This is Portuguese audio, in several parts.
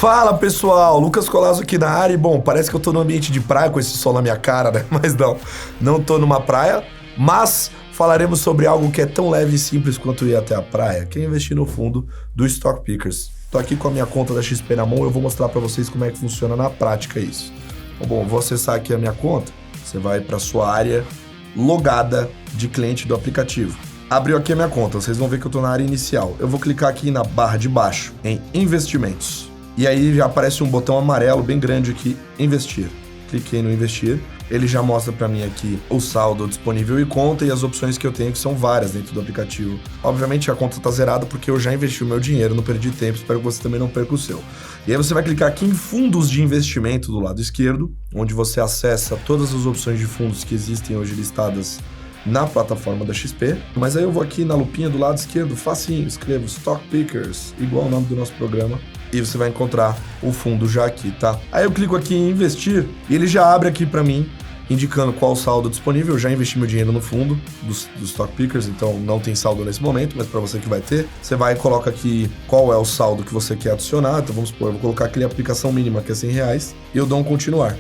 Fala pessoal, Lucas Collazo aqui na área. E bom, parece que eu tô no ambiente de praia com esse sol na minha cara, né? Mas não tô numa praia. Mas falaremos sobre algo que é tão leve e simples quanto ir até a praia, que é investir no fundo do Stock Pickers. Tô aqui com a minha conta da XP na mão e eu vou mostrar pra vocês como é que funciona na prática isso. Então, bom, vou acessar aqui a minha conta. Você vai pra sua área logada de cliente do aplicativo. Abriu aqui a minha conta, vocês vão ver que eu tô na área inicial. Eu vou clicar aqui na barra de baixo, em investimentos. E aí já aparece um botão amarelo bem grande aqui, investir. Cliquei no investir, ele já mostra pra mim aqui o saldo disponível e conta e as opções que eu tenho, que são várias dentro do aplicativo. Obviamente a conta tá zerada porque eu já investi o meu dinheiro, não perdi tempo, espero que você também não perca o seu. E aí você vai clicar aqui em fundos de investimento do lado esquerdo, onde você acessa todas as opções de fundos que existem hoje listadas na plataforma da XP, mas aí eu vou aqui na lupinha do lado esquerdo, facinho, escrevo Stock Pickers, igual o nome do nosso programa, e você vai encontrar o fundo já aqui, tá? Aí eu clico aqui em investir e ele já abre aqui pra mim, indicando qual o saldo disponível. Eu já investi meu dinheiro no fundo do Stock Pickers, então não tem saldo nesse momento, mas para você que vai ter, você vai e coloca aqui qual é o saldo que você quer adicionar. Então vamos supor, eu vou colocar aqui a aplicação mínima, que é R$100, e eu dou um continuar.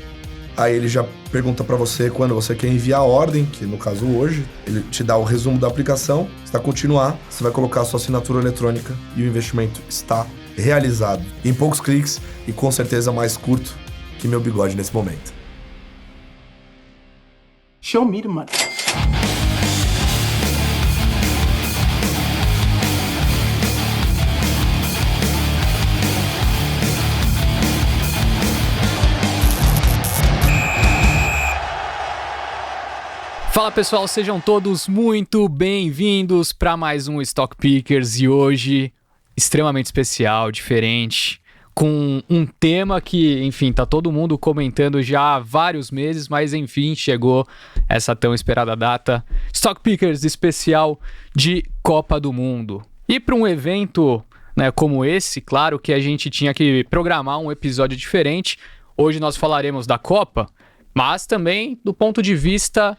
Aí ele já pergunta para você quando você quer enviar a ordem, que no caso hoje, ele te dá o resumo da aplicação, você vai continuar, você vai colocar a sua assinatura eletrônica e o investimento está realizado. Em poucos cliques e com certeza mais curto que meu bigode nesse momento. Show me the money. Fala pessoal, sejam todos muito bem-vindos para mais um Stock Pickers e hoje extremamente especial, diferente, com um tema que, enfim, tá todo mundo comentando já há vários meses, mas enfim, chegou essa tão esperada data. Stock Pickers especial de Copa do Mundo. E para um evento, né, como esse, claro que a gente tinha que programar um episódio diferente. Hoje nós falaremos da Copa, mas também do ponto de vista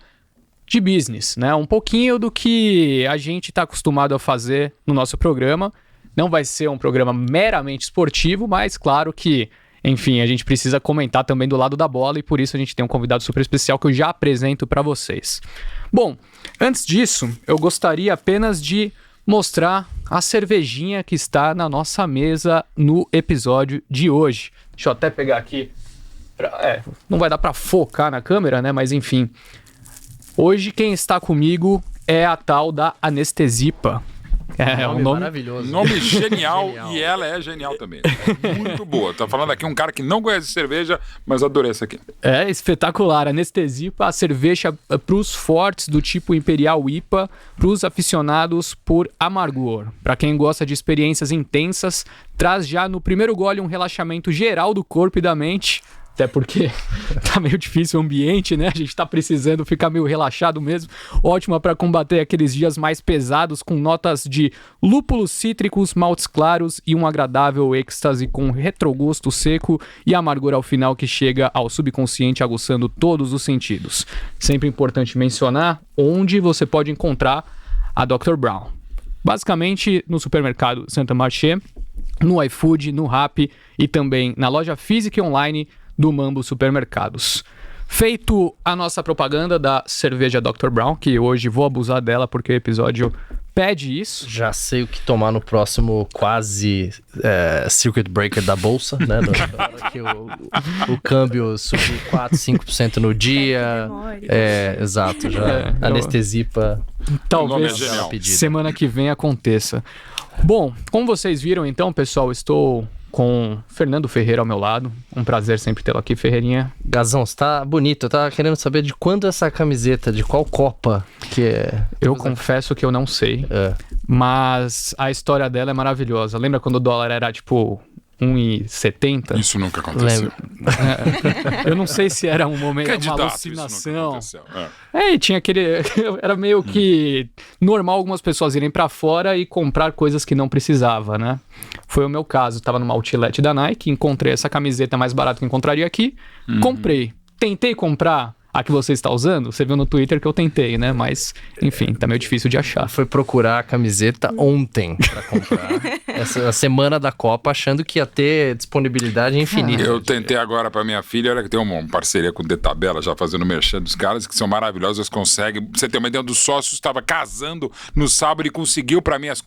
de business, né? Um pouquinho do que a gente está acostumado a fazer no nosso programa. Não vai ser um programa meramente esportivo, mas claro que, enfim, a gente precisa comentar também do lado da bola e por isso a gente tem um convidado super especial que eu já apresento para vocês. Bom, antes disso, eu gostaria apenas de mostrar a cervejinha que está na nossa mesa no episódio de hoje. Deixa eu até pegar aqui. Não vai dar para focar na câmera, né? Mas enfim. Hoje quem está comigo é a tal da Anestesipa. É um nome maravilhoso. Nome genial, e ela é genial também. É muito boa. Tá falando aqui um cara que não conhece cerveja, mas adorei essa aqui. É espetacular. Anestesipa, a cerveja para os fortes do tipo Imperial IPA, para os aficionados por amargor. Para quem gosta de experiências intensas, traz já no primeiro gole um relaxamento geral do corpo e da mente. Até porque tá meio difícil o ambiente, né? A gente tá precisando ficar meio relaxado mesmo. Ótima para combater aqueles dias mais pesados, com notas de lúpulos cítricos, maltes claros e um agradável êxtase com retrogosto seco e amargor ao final que chega ao subconsciente, aguçando todos os sentidos. Sempre importante mencionar onde você pode encontrar a Dr. Brown. Basicamente no supermercado Santa Marché, no iFood, no Rappi e também na loja física e online do Mambo Supermercados. Feito a nossa propaganda da cerveja Dr. Brown, que hoje vou abusar dela porque o episódio pede isso. Já sei o que tomar no próximo quase circuit breaker da bolsa, né? Que o câmbio subiu 4, 5% no dia. Exato. Anestesipa. Talvez semana que vem aconteça. Bom, como vocês viram então, pessoal, estou com Fernando Ferreira ao meu lado. Um prazer sempre tê-lo aqui, Ferreirinha. Gazão, você tá bonito. Eu tava querendo saber de quando essa camiseta, de qual Copa que é. Eu confesso que eu não sei, mas a história dela é maravilhosa. Lembra quando o dólar era tipo 1,70? Isso nunca aconteceu. Eu não sei se era um momento, uma alucinação. E tinha aquele... Era meio que normal algumas pessoas irem pra fora e comprar coisas que não precisava, né? Foi o meu caso. Tava numa outlet da Nike, encontrei essa camiseta mais barata que encontraria aqui, comprei. Tentei comprar A que você está usando? Você viu no Twitter que eu tentei, né? Mas, enfim, tá meio difícil de achar. Foi procurar a camiseta ontem pra comprar. Essa semana da Copa, achando que ia ter disponibilidade infinita. Eu tentei agora pra minha filha, olha que tem uma parceria com o D-Tabela, já fazendo merchan dos caras, que são maravilhosos, eles conseguem. Você tem uma ideia, um dos sócios estava casando no sábado e conseguiu pra mim as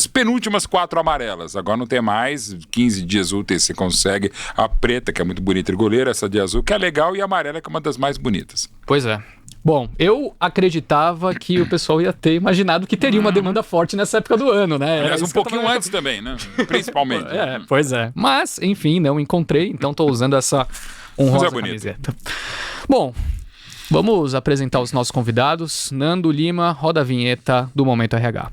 penúltimas 4 amarelas. Agora não tem mais, 15 dias úteis você consegue a preta, que é muito bonita, e goleira, essa de azul, que é legal, e a amarela, que é uma das mais bonitas. Pois é. Bom, eu acreditava que o pessoal ia ter imaginado que teria uma demanda forte nessa época do ano, né? Aliás, um pouquinho antes também, né? Principalmente. Pois é. Mas, enfim, não encontrei, então tô usando essa honrosa camiseta. Bom, vamos apresentar os nossos convidados. Nando Lima, roda a vinheta do Momento RH.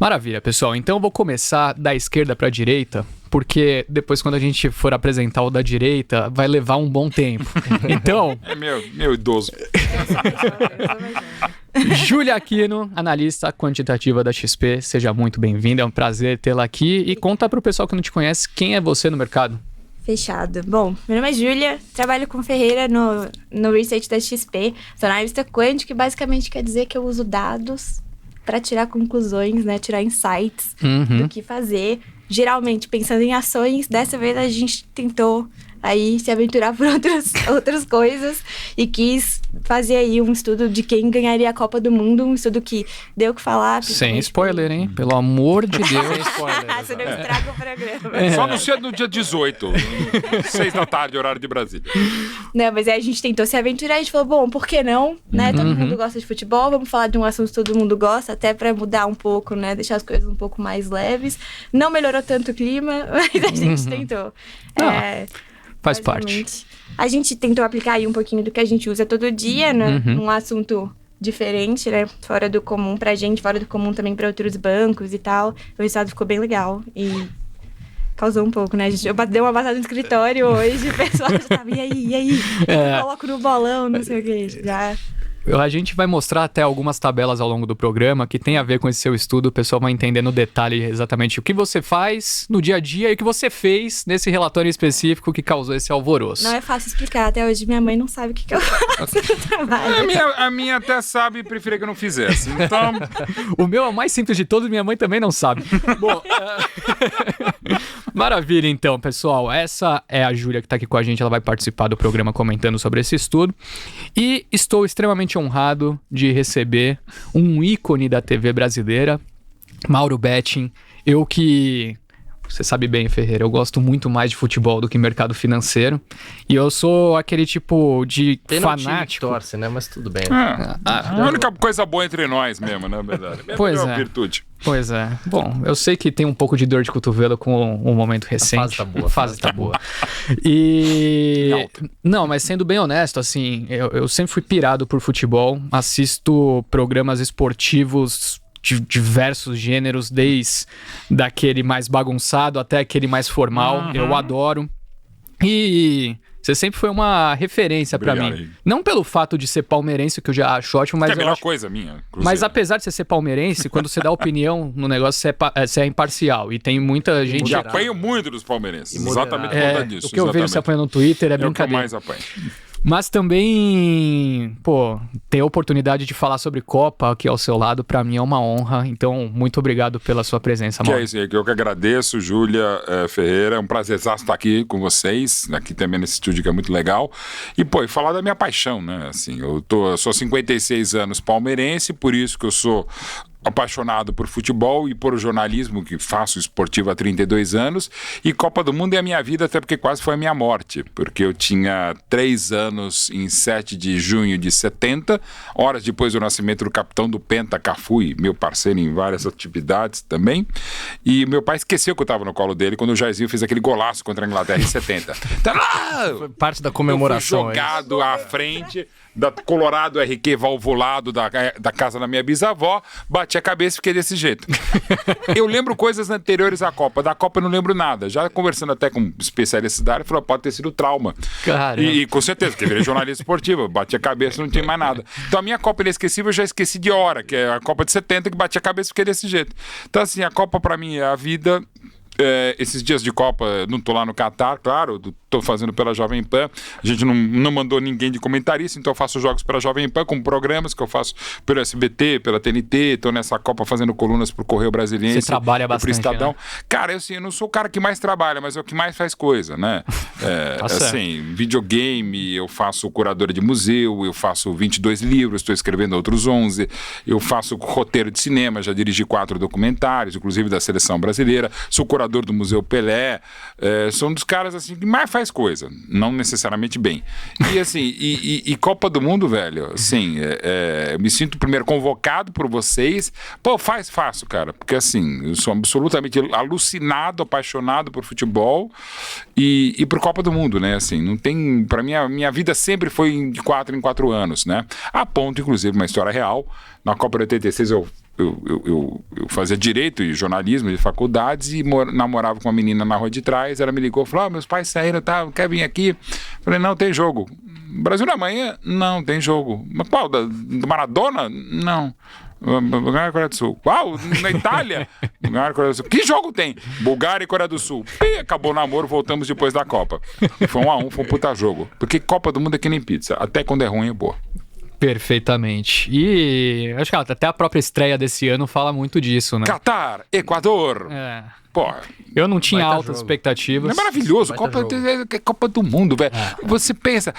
Maravilha, pessoal. Então eu vou começar da esquerda para a direita, porque depois quando a gente for apresentar o da direita, vai levar um bom tempo. Então... É meu idoso. Júlia Aquino, analista quantitativa da XP. Seja muito bem-vinda, é um prazer tê-la aqui. E conta para o pessoal que não te conhece, quem é você no mercado? Fechado. Bom, meu nome é Júlia, trabalho com Ferreira no Research da XP. Sou analista quântica, que basicamente quer dizer que eu uso dados para tirar conclusões, né? Tirar insights do que fazer. Geralmente, pensando em ações, dessa vez a gente tentou aí se aventurar por outras coisas e quis fazer aí um estudo de quem ganharia a Copa do Mundo, um estudo que deu o que falar. Sem spoiler, hein? Pelo amor de Deus. Sem spoiler. Você não estraga o programa. Só no dia 18, 6 da tarde, horário de Brasília. Não, mas aí a gente tentou se aventurar, a gente falou, bom, por que não? Né? Todo mundo gosta de futebol, vamos falar de um assunto que todo mundo gosta, até pra mudar um pouco, né? Deixar as coisas um pouco mais leves. Não melhorou tanto o clima, mas a gente tentou. Faz parte. A gente tentou aplicar aí um pouquinho do que a gente usa todo dia, né? Num assunto diferente, né? Fora do comum pra gente, fora do comum também pra outros bancos e tal. O resultado ficou bem legal e causou um pouco, né? Eu dei uma passada no escritório hoje, o pessoal já tava, e aí? Eu coloco no bolão, não sei o que. Já... A gente vai mostrar até algumas tabelas ao longo do programa que tem a ver com esse seu estudo. O pessoal vai entender no detalhe exatamente o que você faz no dia a dia e o que você fez nesse relatório específico que causou esse alvoroço. Não é fácil explicar. Até hoje minha mãe não sabe o que eu faço no trabalho. A minha até sabe e preferia que eu não fizesse. Então... O meu é o mais simples de todos, minha mãe também não sabe. Bom, maravilha então, pessoal. Essa é a Júlia que está aqui com a gente. Ela vai participar do programa comentando sobre esse estudo. E estou extremamente honrado de receber um ícone da TV brasileira, Mauro Betting. Eu que... Você sabe bem, Ferreira, eu gosto muito mais de futebol do que mercado financeiro. E eu sou aquele tipo de fanático. Torce, né? Mas tudo bem. A única coisa boa entre nós mesmo, na verdade. Pois é. Virtude. Pois é. Bom, eu sei que tem um pouco de dor de cotovelo com o momento recente. A fase tá boa. A fase tá boa. E... Não, mas sendo bem honesto, assim, eu sempre fui pirado por futebol. Assisto programas esportivos de diversos gêneros, desde daquele mais bagunçado até aquele mais formal. Eu adoro. E você sempre foi uma referência pra mim. Aí. Não pelo fato de ser palmeirense, que eu já acho ótimo, mas Que é a melhor acho... coisa minha. Inclusive. Mas apesar de você ser palmeirense, quando você dá opinião no negócio, você é imparcial. E tem muita gente... Eu apanho muito dos palmeirenses. Exatamente por conta disso. O que eu vejo você apanhando no Twitter é brincadeira. É o que eu mais apanho. Mas também, ter a oportunidade de falar sobre Copa aqui ao seu lado, pra mim é uma honra. Então, muito obrigado pela sua presença, Que Mauro. é isso aí, que eu que agradeço, Júlia Ferreira. É um prazer estar aqui com vocês, aqui também nesse estúdio que é muito legal. E, e falar da minha paixão, né? Assim, eu sou 56 anos palmeirense, por isso que eu sou apaixonado por futebol e por jornalismo, que faço esportivo há 32 anos, e Copa do Mundo é a minha vida, até porque quase foi a minha morte, porque eu tinha 3 anos em 7 de junho de 70, horas depois do nascimento do capitão do Penta, Cafu, meu parceiro em várias atividades também, e meu pai esqueceu que eu estava no colo dele quando o Jairzinho fez aquele golaço contra a Inglaterra em 70. Foi parte da comemoração. Eu fui jogado à frente da Colorado RQ valvulado da casa da minha bisavó, bati a cabeça e fiquei desse jeito. Eu lembro coisas anteriores à Copa. Da Copa eu não lembro nada. Já conversando até com especialistas da área, falou, pode ter sido trauma. Caramba. E com certeza, porque eu virei jornalista esportivo, bati a cabeça e não tinha mais nada. Então a minha Copa inesquecível eu já esqueci de hora, que é a Copa de 70, que bati a cabeça e fiquei desse jeito. Então assim, a Copa pra mim é a vida. Esses dias de Copa, não tô lá no Catar, claro, tô fazendo pela Jovem Pan. A gente não mandou ninguém de comentarista, então eu faço jogos pela Jovem Pan, com programas que eu faço pelo SBT, pela TNT, tô nessa Copa fazendo colunas pro Correio Brasiliense. Você trabalha bastante, pro Estadão. né? Cara, eu não sou o cara que mais trabalha, mas é o que mais faz coisa, né? Assim, videogame, eu faço curadora de museu, eu faço 22 livros, estou escrevendo outros 11, eu faço roteiro de cinema, já dirigi 4 documentários, inclusive da Seleção Brasileira, sou curador do Museu Pelé, sou um dos caras assim que mais faz coisa, não necessariamente bem. E assim, e Copa do Mundo, velho, assim, eu me sinto primeiro convocado por vocês. Pô, faço, cara, porque assim, eu sou absolutamente alucinado, apaixonado por futebol e por Copa do Mundo, né? Assim, não tem, pra mim, a minha vida sempre foi de 4 em 4 anos, né? A ponto, inclusive, uma história real, na Copa de 86 eu fazia direito e jornalismo de faculdades e namorava com uma menina na rua de trás. Ela me ligou e falou: meus pais saíram, tá, quer vir aqui? Falei: não, tem jogo. Brasil na manhã? Não, tem jogo. Mas qual? Do Maradona? Não. Bulgária e Coreia do Sul. Uau, na Itália? Bulgária e Coreia do Sul. Que jogo tem? Bulgária e Coreia do Sul. E acabou o namoro, voltamos depois da Copa. Foi 1-1, foi um puta jogo. Porque Copa do Mundo é que nem pizza. Até quando é ruim é boa. Perfeitamente. E acho que até a própria estreia desse ano fala muito disso, né? Catar, Equador. Porra. Eu não tinha altas jogo. expectativas. É maravilhoso, Baita Copa do Mundo, velho. Você pensa,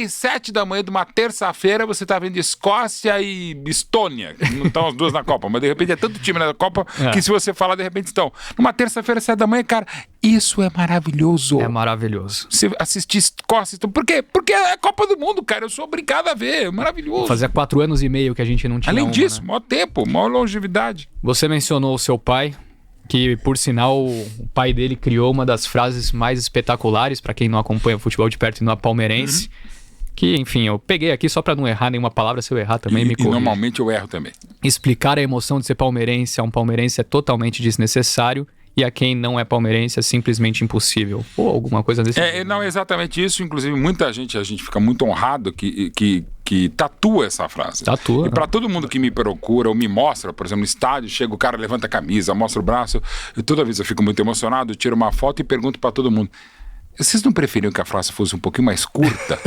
7 da manhã de uma terça-feira, você tá vendo Escócia e Estônia. Não estão as duas na Copa, mas de repente é tanto time na Copa que se você falar, de repente estão. Numa terça-feira, 7 da manhã, cara, isso é maravilhoso. É maravilhoso. Você assistir Escócia, por quê? Porque é Copa do Mundo, cara. Eu sou obrigado a ver, é maravilhoso. Fazia 4 anos e meio que a gente não tinha Além uma, disso, né? maior tempo, maior longevidade. Você mencionou o seu pai, que por sinal o pai dele criou uma das frases mais espetaculares para quem não acompanha o futebol de perto e não é palmeirense. Que, enfim, eu peguei aqui só para não errar nenhuma palavra. Se eu errar também, me E corrija. normalmente eu erro também. Explicar a emoção de ser palmeirense a um palmeirense é totalmente desnecessário. E a quem não é palmeirense é simplesmente impossível. Ou alguma coisa desse tipo. Não é exatamente isso. Inclusive, muita gente, a gente fica muito honrado que tatua essa frase. Tatua. E para todo mundo que me procura ou me mostra, por exemplo, no estádio, chega o cara, levanta a camisa, mostra o braço. E toda vez eu fico muito emocionado, tiro uma foto e pergunto para todo mundo: vocês não preferiam que a frase fosse um pouquinho mais curta?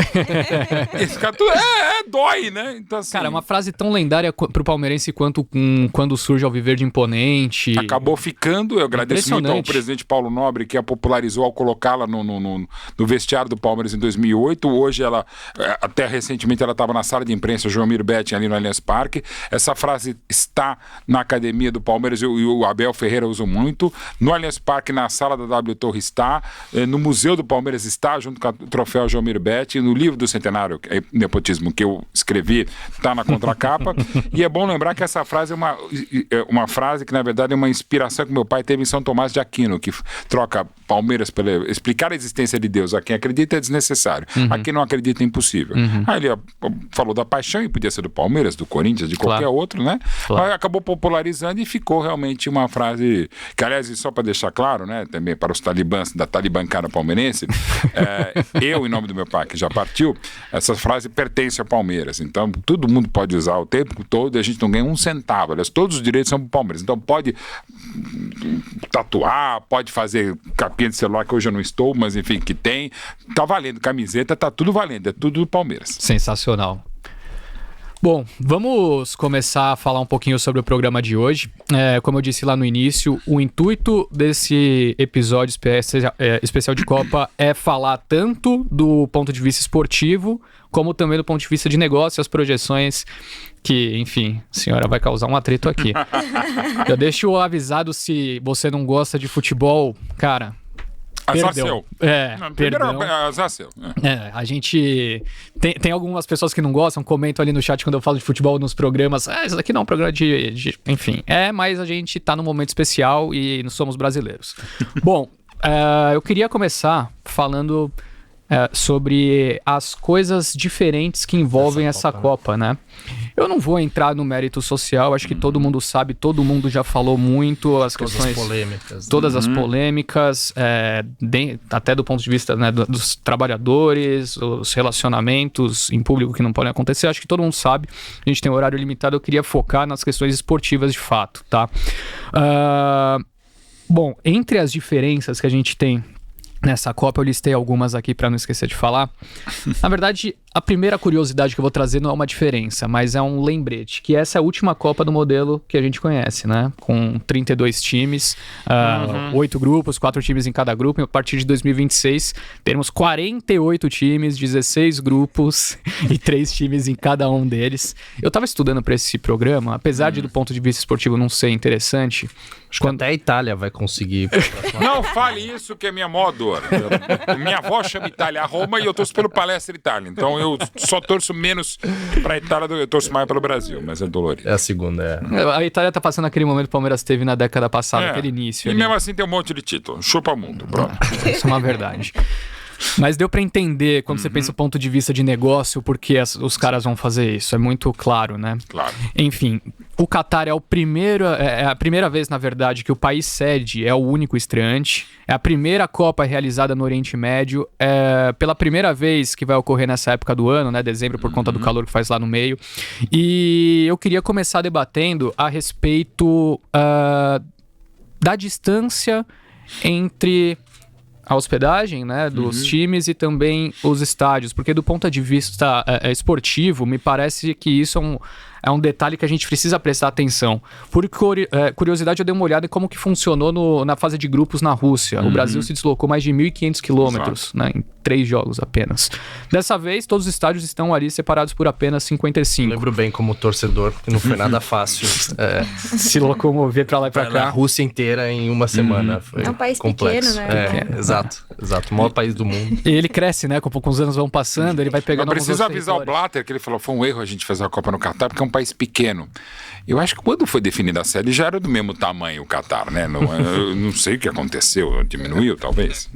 Esse cara tudo dói, né? Então, assim, Cara, é uma frase tão lendária pro palmeirense quanto quando surge ao viver de imponente. acabou ficando. Eu agradeço muito ao presidente Paulo Nobre, que a popularizou ao colocá-la no vestiário do Palmeiras em 2008. Hoje ela, até recentemente, ela estava na sala de imprensa Joelmir Betting ali no Allianz Parque. Essa frase está na academia do Palmeiras e o Abel Ferreira usa muito. No Allianz Parque, na sala da W Torre está. No Museu do Palmeiras está, junto com o troféu Joelmir Betting. No livro do Centenário, Nepotismo, que eu escrevi, está na contracapa. E é bom lembrar que essa frase é uma frase que, na verdade, é uma inspiração que meu pai teve em São Tomás de Aquino, que troca Palmeiras pela... Explicar a existência de Deus a quem acredita é desnecessário. A quem não acredita é impossível. Aí ele falou da paixão, e podia ser do Palmeiras, do Corinthians, de qualquer outro, né? Claro. Mas acabou popularizando e ficou realmente uma frase que, aliás, só para deixar claro, né, também para os talibãs da talibancada palmeirense, eu, em nome do meu pai, que já partiu, essa frase pertence ao Palmeiras. Então, todo mundo pode usar o tempo todo e a gente não ganha um centavo. Aliás, todos os direitos são pro Palmeiras. Então, pode tatuar, pode fazer capinha de celular, que hoje eu não estou, mas enfim, que tem. Tá valendo camiseta, tá tudo valendo. É tudo do Palmeiras. Sensacional. Bom, vamos começar a falar um pouquinho sobre o programa de hoje. Como eu disse lá no início, o intuito desse episódio especial de Copa é falar tanto do ponto de vista esportivo, como também do ponto de vista de negócio, as projeções que, enfim, a senhora vai causar um atrito aqui. Eu deixo avisado, se você não gosta de futebol, cara... Azar Perdão. seu. Perdão. Azar seu. A gente... Tem algumas pessoas que não gostam, comentam ali no chat quando eu falo de futebol nos programas. Isso daqui não é um programa de... Enfim, mas a gente tá num momento especial e somos brasileiros. Bom, eu queria começar falando sobre as coisas diferentes que envolvem essa Copa, né? Eu não vou entrar no mérito social, acho que todo mundo sabe, todo mundo já falou muito, as Todas questões... as polêmicas. Todas as polêmicas, até do ponto de vista, né, dos trabalhadores, os relacionamentos em público que não podem acontecer, acho que todo mundo sabe, a gente tem um horário limitado, eu queria focar nas questões esportivas de fato, tá? Bom, entre as diferenças que a gente tem nessa Copa, eu listei algumas aqui para não esquecer de falar. Na verdade, a primeira curiosidade que eu vou trazer não é uma diferença, mas é um lembrete, que essa é a última Copa do modelo que a gente conhece, né? Com 32 times, 8 grupos, 4 times em cada grupo, e a partir de 2026 teremos 48 times, 16 grupos e 3 times em cada um deles. Eu tava estudando para esse programa, apesar de do ponto de vista esportivo não ser interessante... Acho que até a Itália vai conseguir. Não fale isso, que é minha maior dor. Minha avó chama Itália a Roma e eu torço pelo Palestra Itália. Então eu só torço menos pra Itália, eu torço mais pelo Brasil, mas é dolorido. É a segunda, A Itália tá passando aquele momento que o Palmeiras teve na década passada, aquele início. E ali. mesmo assim tem um monte de título. Chupa mundo, pronto. Isso é uma verdade. Mas deu pra entender, quando você pensa do ponto de vista de negócio, por que os caras vão fazer isso. É muito claro, né? Claro. Enfim, o Qatar é a primeira vez, na verdade, que o país sede é o único estreante. É a primeira Copa realizada no Oriente Médio. É pela primeira vez que vai ocorrer nessa época do ano, né? Dezembro, por conta do calor que faz lá no meio. E eu queria começar debatendo a respeito da distância entre a hospedagem, né, dos times e também os estádios, porque do ponto de vista esportivo, me parece que isso é um detalhe que a gente precisa prestar atenção. Por curiosidade, eu dei uma olhada em como que funcionou na fase de grupos na Rússia. O Brasil se deslocou mais de 1.500 quilômetros, né, em 3 jogos apenas. Dessa vez, todos os estádios estão ali separados por apenas 55. Eu lembro bem como torcedor, que não foi nada fácil se locomover pra lá e pra cá. a Rússia inteira em uma semana. Foi É um país complexo. pequeno, né? Exato. O maior país do mundo. E ele cresce, né? Com os anos vão passando, ele vai pegando Mas precisa alguns avisar o territórios. Blatter que ele falou, foi um erro a gente fazer a Copa no Catar, porque é um país pequeno. Eu acho que quando foi definida a série já era do mesmo tamanho o Catar, né? Eu não sei o que aconteceu, diminuiu talvez.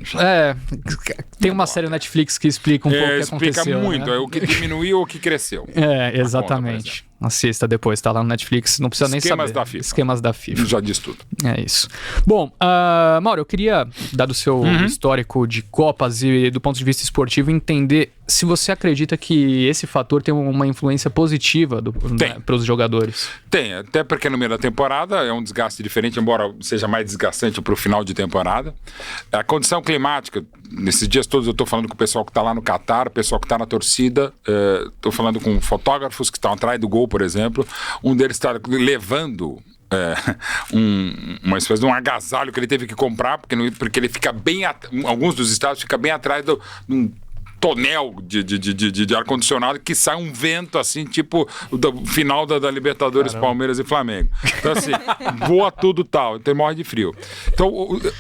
Tem uma série na Netflix que explica um pouco o que explica aconteceu. muito, né? é o que diminuiu ou o que cresceu. Exatamente. Assista depois, tá lá no Netflix, não precisa nem Esquemas saber. da FIFA. Esquemas da FIFA. Já diz tudo. É isso. Bom, Mauro, eu queria, dado o seu histórico de Copas e do ponto de vista esportivo, entender se você acredita que esse fator tem uma influência positiva para os jogadores. Tem, até porque no meio da temporada é um desgaste diferente, embora seja mais desgastante para o final de temporada. A condição climática, nesses dias todos eu estou falando com o pessoal que está lá no Catar, o pessoal que está na torcida, estou falando com fotógrafos que estão atrás do gol, por exemplo. Um deles está levando uma espécie de um agasalho que ele teve que comprar, porque ele fica bem... Alguns dos estados ficam bem atrás de um tonel de ar-condicionado que sai um vento assim, tipo do final da Libertadores, Palmeiras e Flamengo. Então assim, voa tudo tal, então morre de frio. Então,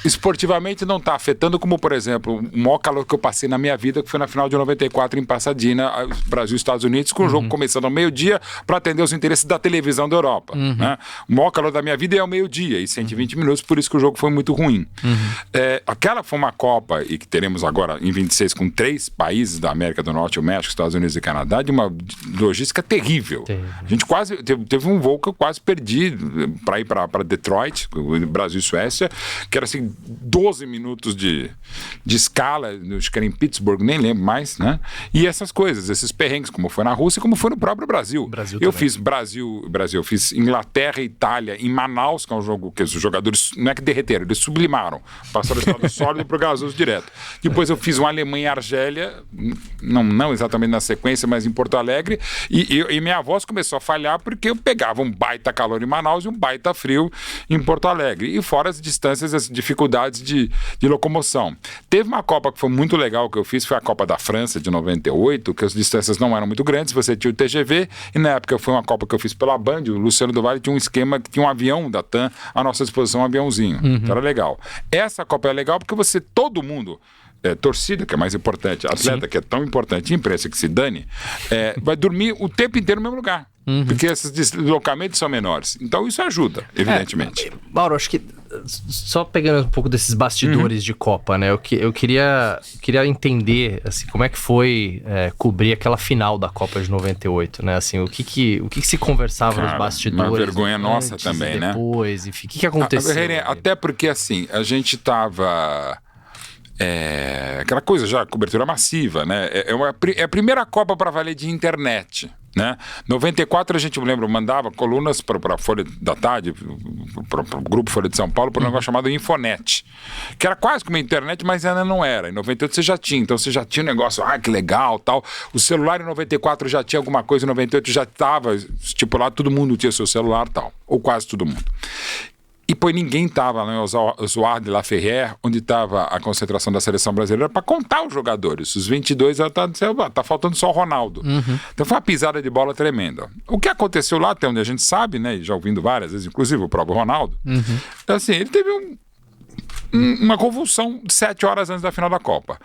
esportivamente não está afetando, como por exemplo, o maior calor que eu passei na minha vida, que foi na final de 94 em Pasadena, Brasil e Estados Unidos, com o jogo começando ao meio-dia para atender os interesses da televisão da Europa. Né? O maior calor da minha vida é ao meio-dia e 120 minutos, por isso que o jogo foi muito ruim. Aquela foi uma Copa, e que teremos agora em 26 com 3 países da América do Norte, o México, Estados Unidos e Canadá, de uma logística terrível. A gente quase teve um voo que eu quase perdi para ir para Detroit, Brasil e Suécia, que era assim 12 minutos de escala, acho que era em Pittsburgh, nem lembro mais, né? E essas coisas, esses perrengues, como foi na Rússia e como foi no próprio Brasil. Eu fiz Brasil, eu fiz Inglaterra e Itália em Manaus, que é um jogo que os jogadores não é que derreteram, eles sublimaram, passaram o estado sólido para o gasoso direto. Depois eu fiz uma Alemanha e Argélia, não exatamente na sequência, mas em Porto Alegre, e minha voz começou a falhar porque eu pegava um baita calor em Manaus e um baita frio em Porto Alegre, e fora as distâncias, as dificuldades de locomoção. Teve uma Copa que foi muito legal que eu fiz, foi a Copa da França de 98, que as distâncias não eram muito grandes, você tinha o TGV, e na época foi uma Copa que eu fiz pela Band, o Luciano do Vale tinha um esquema que tinha um avião da TAM à nossa disposição, um aviãozinho, então era legal. Essa Copa é legal porque todo mundo, torcida, que é mais importante, atleta, que é tão importante, imprensa que se dane, vai dormir o tempo inteiro no mesmo lugar. Porque esses deslocamentos são menores. Então isso ajuda, evidentemente. Mauro, acho que só pegando um pouco desses bastidores de Copa, né? Eu queria entender, assim, como é que foi cobrir aquela final da Copa de 98, né? Assim, o que se conversava nos bastidores. Uma vergonha nossa antes, também, né? Depois, enfim, o que aconteceu? Até porque, assim, a gente tava... aquela coisa já, cobertura massiva, né? É a primeira Copa para valer de internet, né? 94 a gente, me lembro, mandava colunas para a Folha da Tarde, para o Grupo Folha de São Paulo, por um negócio chamado Infonet, que era quase como a internet, mas ainda não era. Em 98 você já tinha, então você já tinha um negócio, que legal, tal. O celular em 94 já tinha alguma coisa, em 98 já estava estipulado, todo mundo tinha seu celular, tal, ou quase todo mundo. E pô, ninguém estava no Oswald de La Ferrière, onde estava a concentração da seleção brasileira, para contar os jogadores. Os 22, tá faltando só o Ronaldo. Então foi uma pisada de bola tremenda. O que aconteceu lá, até onde a gente sabe, né, já ouvindo várias vezes, inclusive o próprio Ronaldo, assim, ele teve uma convulsão 7 horas antes da final da Copa.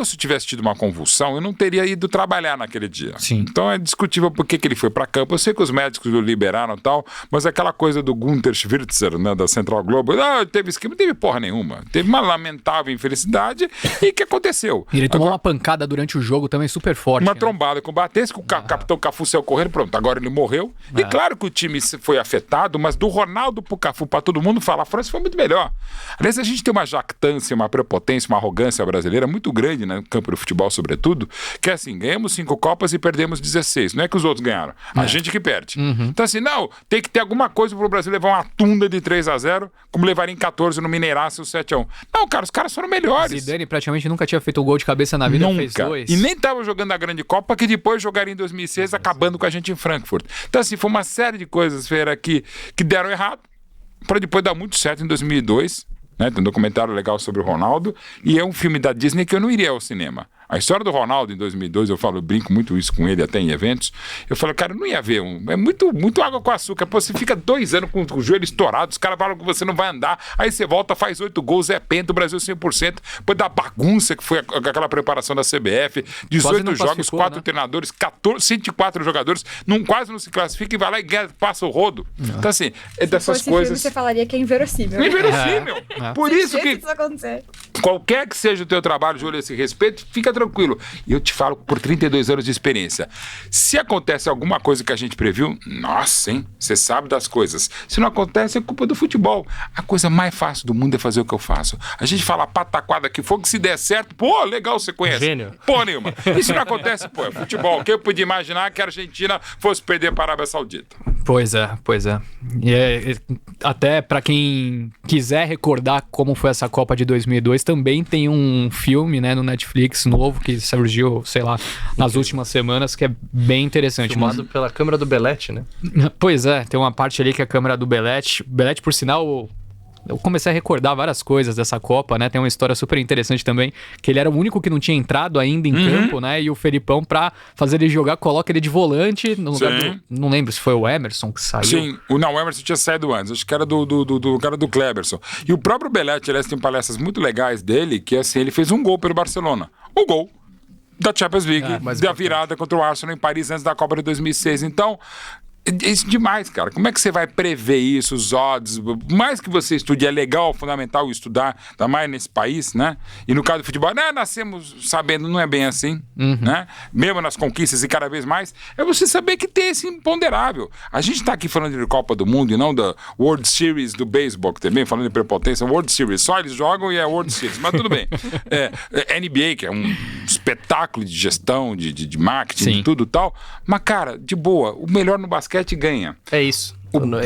Se tivesse tido uma convulsão, eu não teria ido trabalhar naquele dia. Sim. Então é discutível por que ele foi para campo. Eu sei que os médicos o liberaram e tal, mas aquela coisa do Gunther Schwirzer, né, da Central Globo, teve esquema, não teve porra nenhuma. Teve uma lamentável infelicidade e o que aconteceu? E ele tomou uma pancada durante o jogo também super forte. Uma trombada com o Batista, que o capitão Cafu saiu correndo, pronto, agora ele morreu. E claro que o time foi afetado, mas do Ronaldo pro Cafu, para todo mundo falar, a França foi muito melhor. Aliás, a gente tem uma jactância, uma prepotência, uma arrogância brasileira muito grande, né, no campo do futebol sobretudo, que é assim, ganhamos 5 Copas e perdemos 16, não é que os outros ganharam, a gente que perde. Então assim, não, tem que ter alguma coisa pro Brasil levar uma tunda de 3-0, como levaria em 14 no Mineiraço o 7-1. Não, cara, os caras foram melhores. Zidane praticamente nunca tinha feito um gol de cabeça na vida, fez 2. E nem tava jogando a grande Copa, que depois jogaria em 2006, acabando com a gente em Frankfurt. Então assim, foi uma série de coisas, Feira, que deram errado, para depois dar muito certo em 2002, né? Tem um documentário legal sobre o Ronaldo, e é um filme da Disney que eu não iria ao cinema. A história do Ronaldo em 2002, eu brinco muito isso com ele até em eventos. Eu falo, cara, não ia ver. É muito água com açúcar. Pô, você fica 2 anos com o joelho estourado, os caras falam que você não vai andar, aí você volta, faz 8 gols, é penta, o Brasil 100%. Depois da bagunça que foi aquela preparação da CBF, 18 jogos, 4 treinadores, 104 jogadores, quase não se classifica e vai lá e passa o rodo. Então, assim, é dessas coisas. Filme, você falaria que é inverossímil. Inverossímil. Por isso que isso acontecer. Qualquer que seja o teu trabalho, Júlio, esse respeito, fica tranquilo. E eu te falo por 32 anos de experiência. Se acontece alguma coisa que a gente previu, nossa, hein? Você sabe das coisas. Se não acontece, é culpa do futebol. A coisa mais fácil do mundo é fazer o que eu faço. A gente fala pataquada que fogo, se der certo, pô, legal, você conhece. Gênio. Pô, nenhuma. E se não acontece, pô, é futebol. Quem eu podia imaginar que a Argentina fosse perder para a Arábia Saudita? Pois é. E até pra quem quiser recordar como foi essa Copa de 2002, também tem um filme, né, no Netflix novo que surgiu, sei lá, nas últimas semanas, que é bem interessante. Filmado pela câmera do Belletti, né? Pois é, tem uma parte ali que é a câmera do Belletti. Belletti, por sinal, eu comecei a recordar várias coisas dessa Copa, né? Tem uma história super interessante também, que ele era o único que não tinha entrado ainda em campo, né? E o Felipão, pra fazer ele jogar, coloca ele de volante no lugar do... Não lembro se foi o Emerson que saiu. Sim, o Emerson tinha saído antes, acho que era do cara do Kleberson. E o próprio Belletti, aliás, tem palestras muito legais dele, que assim, ele fez um gol pelo Barcelona. Um gol da Champions League, da virada contra o Arsenal em Paris antes da Copa de 2006. Então, é isso demais, cara. Como é que você vai prever isso, os odds? Mais que você estude, é legal, fundamental estudar, ainda mais nesse país, né? E no caso do futebol, nascemos sabendo, não é bem assim, né? Mesmo nas conquistas e cada vez mais, é você saber que tem esse imponderável. A gente tá aqui falando de Copa do Mundo e não da World Series do beisebol, que também, falando de prepotência, World Series, só eles jogam e é World Series, mas tudo bem. NBA, que é um espetáculo de gestão, de marketing, de tudo e tal, mas, cara, de boa, o melhor no basquete ganha. É isso.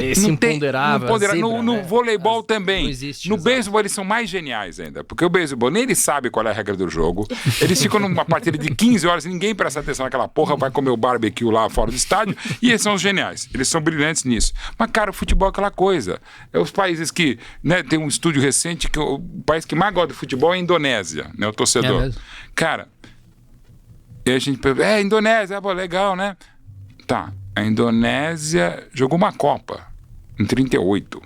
Esse imponderável. No voleibol também. Não existe. No beisebol eles são mais geniais ainda. Porque o beisebol nem ele sabe qual é a regra do jogo. Eles ficam numa partida de 15 horas e ninguém presta atenção naquela porra, vai comer o barbecue lá fora do estádio. E eles são os geniais. Eles são brilhantes nisso. Mas, cara, o futebol é aquela coisa. É os países que, né, tem um estúdio recente que o país que mais gosta de futebol é a Indonésia, né? O torcedor. mesmo? Cara, e a gente pensa, Indonésia, legal, né? Tá. A Indonésia jogou uma Copa em 38.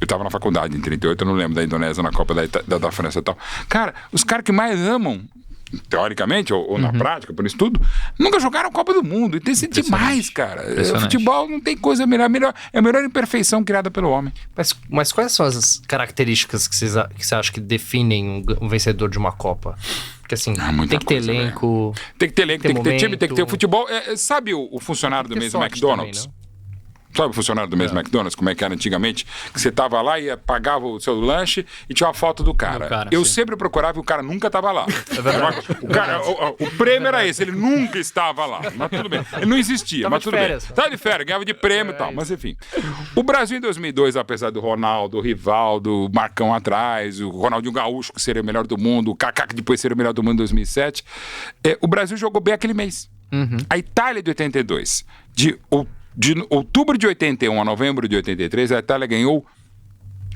Eu tava na faculdade em 38, eu não lembro da Indonésia na Copa da França e tal. Cara, os caras que mais amam teoricamente, ou na prática, por isso tudo, nunca jogaram Copa do Mundo. E tem sido demais, cara. O futebol não tem coisa melhor. É a melhor imperfeição criada pelo homem. Mas quais são as características que você acha que definem um vencedor de uma Copa? Porque assim, tem que ter elenco. Tem que ter elenco, tem que ter time, tem que ter futebol. Sabe o funcionário do mesmo McDonald's? Também, sabe o funcionário do mesmo McDonald's, como é que era antigamente? Que você tava lá e pagava o seu lanche e tinha uma foto do cara. Eu sempre procurava e o cara nunca tava lá. É verdade. O prêmio era esse, ele nunca estava lá. Mas tudo bem. Ele não existia, mas tudo bem. Tava de férias, ganhava de prêmio e tal, mas enfim. O Brasil em 2002, apesar do Ronaldo, o Rivaldo, o Marcão atrás, o Ronaldinho Gaúcho, que seria o melhor do mundo, o Kaká, que depois seria o melhor do mundo em 2007, o Brasil jogou bem aquele mês. A Itália de 82, de outubro de 81 a novembro de 83, a Itália ganhou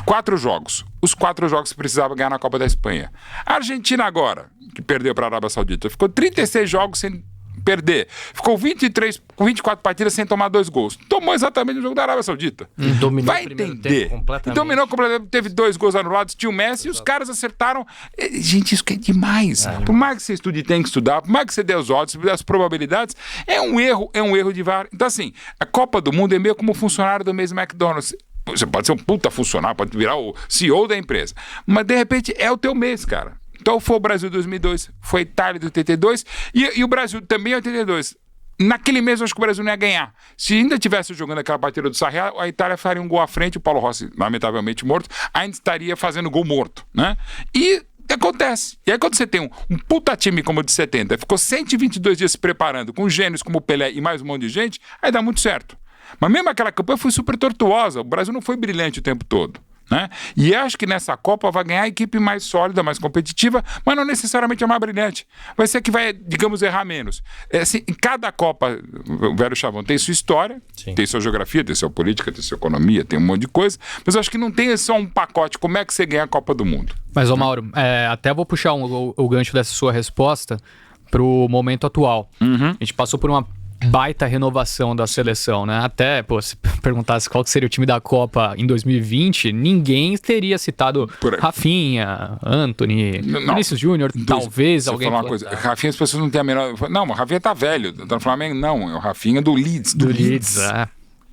4 jogos. Os 4 jogos que precisava ganhar na Copa da Espanha. A Argentina agora, que perdeu para a Arábia Saudita, ficou 36 jogos sem perder. Ficou 24 partidas sem tomar 2 gols. Tomou exatamente o jogo da Arábia Saudita. Dominou vai entender. Dominou completamente. Teve 2 gols anulados, tinha o Messi e os caras acertaram. Gente, isso que é demais. Por mais que você estude, tem que estudar. Por mais que você dê os odds, dê as probabilidades, é um erro de VAR. Então assim, a Copa do Mundo é meio como funcionário do mesmo McDonald's. Você pode ser um puta funcionário, pode virar o CEO da empresa. Mas de repente é o teu mês, cara. Então foi o Brasil de 2002, foi a Itália de 82 e o Brasil também em 82. Naquele mês eu acho que o Brasil não ia ganhar. Se ainda tivesse jogando aquela partida do Sarriá, a Itália faria um gol à frente, o Paulo Rossi, lamentavelmente morto, ainda estaria fazendo gol morto, né? E acontece. E aí quando você tem um puta time como o de 70, ficou 122 dias se preparando, com gênios como o Pelé e mais um monte de gente, aí dá muito certo. Mas mesmo aquela campanha foi super tortuosa, o Brasil não foi brilhante o tempo todo. Né? E acho que nessa Copa vai ganhar a equipe mais sólida, mais competitiva, mas não necessariamente a mais brilhante. Vai ser que vai, digamos, errar menos. Assim, em cada Copa, o velho Chavão tem sua história, tem sua geografia, tem sua política, tem sua economia, tem um monte de coisa, mas acho que não tem só um pacote. Como é que você ganha a Copa do Mundo? Mas, ô Mauro, até vou puxar o gancho dessa sua resposta pro momento atual. A gente passou por uma baita renovação da seleção, né? Até, se perguntasse qual seria o time da Copa em 2020, ninguém teria citado Rafinha, Antony, Vinícius Júnior, talvez alguém... Falar uma coisa, Rafinha as pessoas não têm a menor... Não, o Rafinha tá velho, tá no Flamengo, não, é o Rafinha do Leeds. Do Leeds,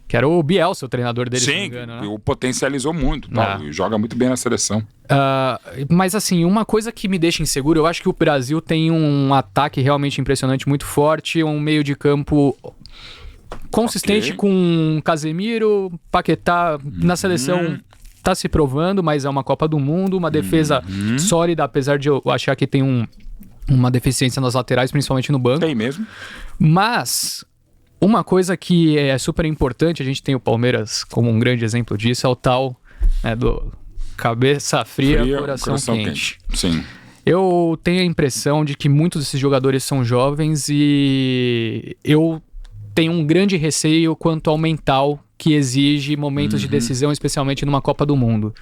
que era o Bielsa, o treinador dele, sim, se não me engano, né? O potencializou muito, e joga muito bem na seleção. Mas assim, uma coisa que me deixa inseguro, eu acho que o Brasil tem um ataque realmente impressionante, muito forte, um meio de campo consistente com Casemiro, Paquetá na seleção. Tá se provando, mas é uma Copa do Mundo, uma defesa sólida, apesar de eu achar que tem uma deficiência nas laterais, principalmente no banco. Tem mesmo. Mas uma coisa que é super importante, a gente tem o Palmeiras como um grande exemplo disso, é o tal do cabeça fria, coração quente. Sim. Eu tenho a impressão de que muitos desses jogadores são jovens e eu tenho um grande receio quanto ao mental que exige momentos de decisão, especialmente numa Copa do Mundo.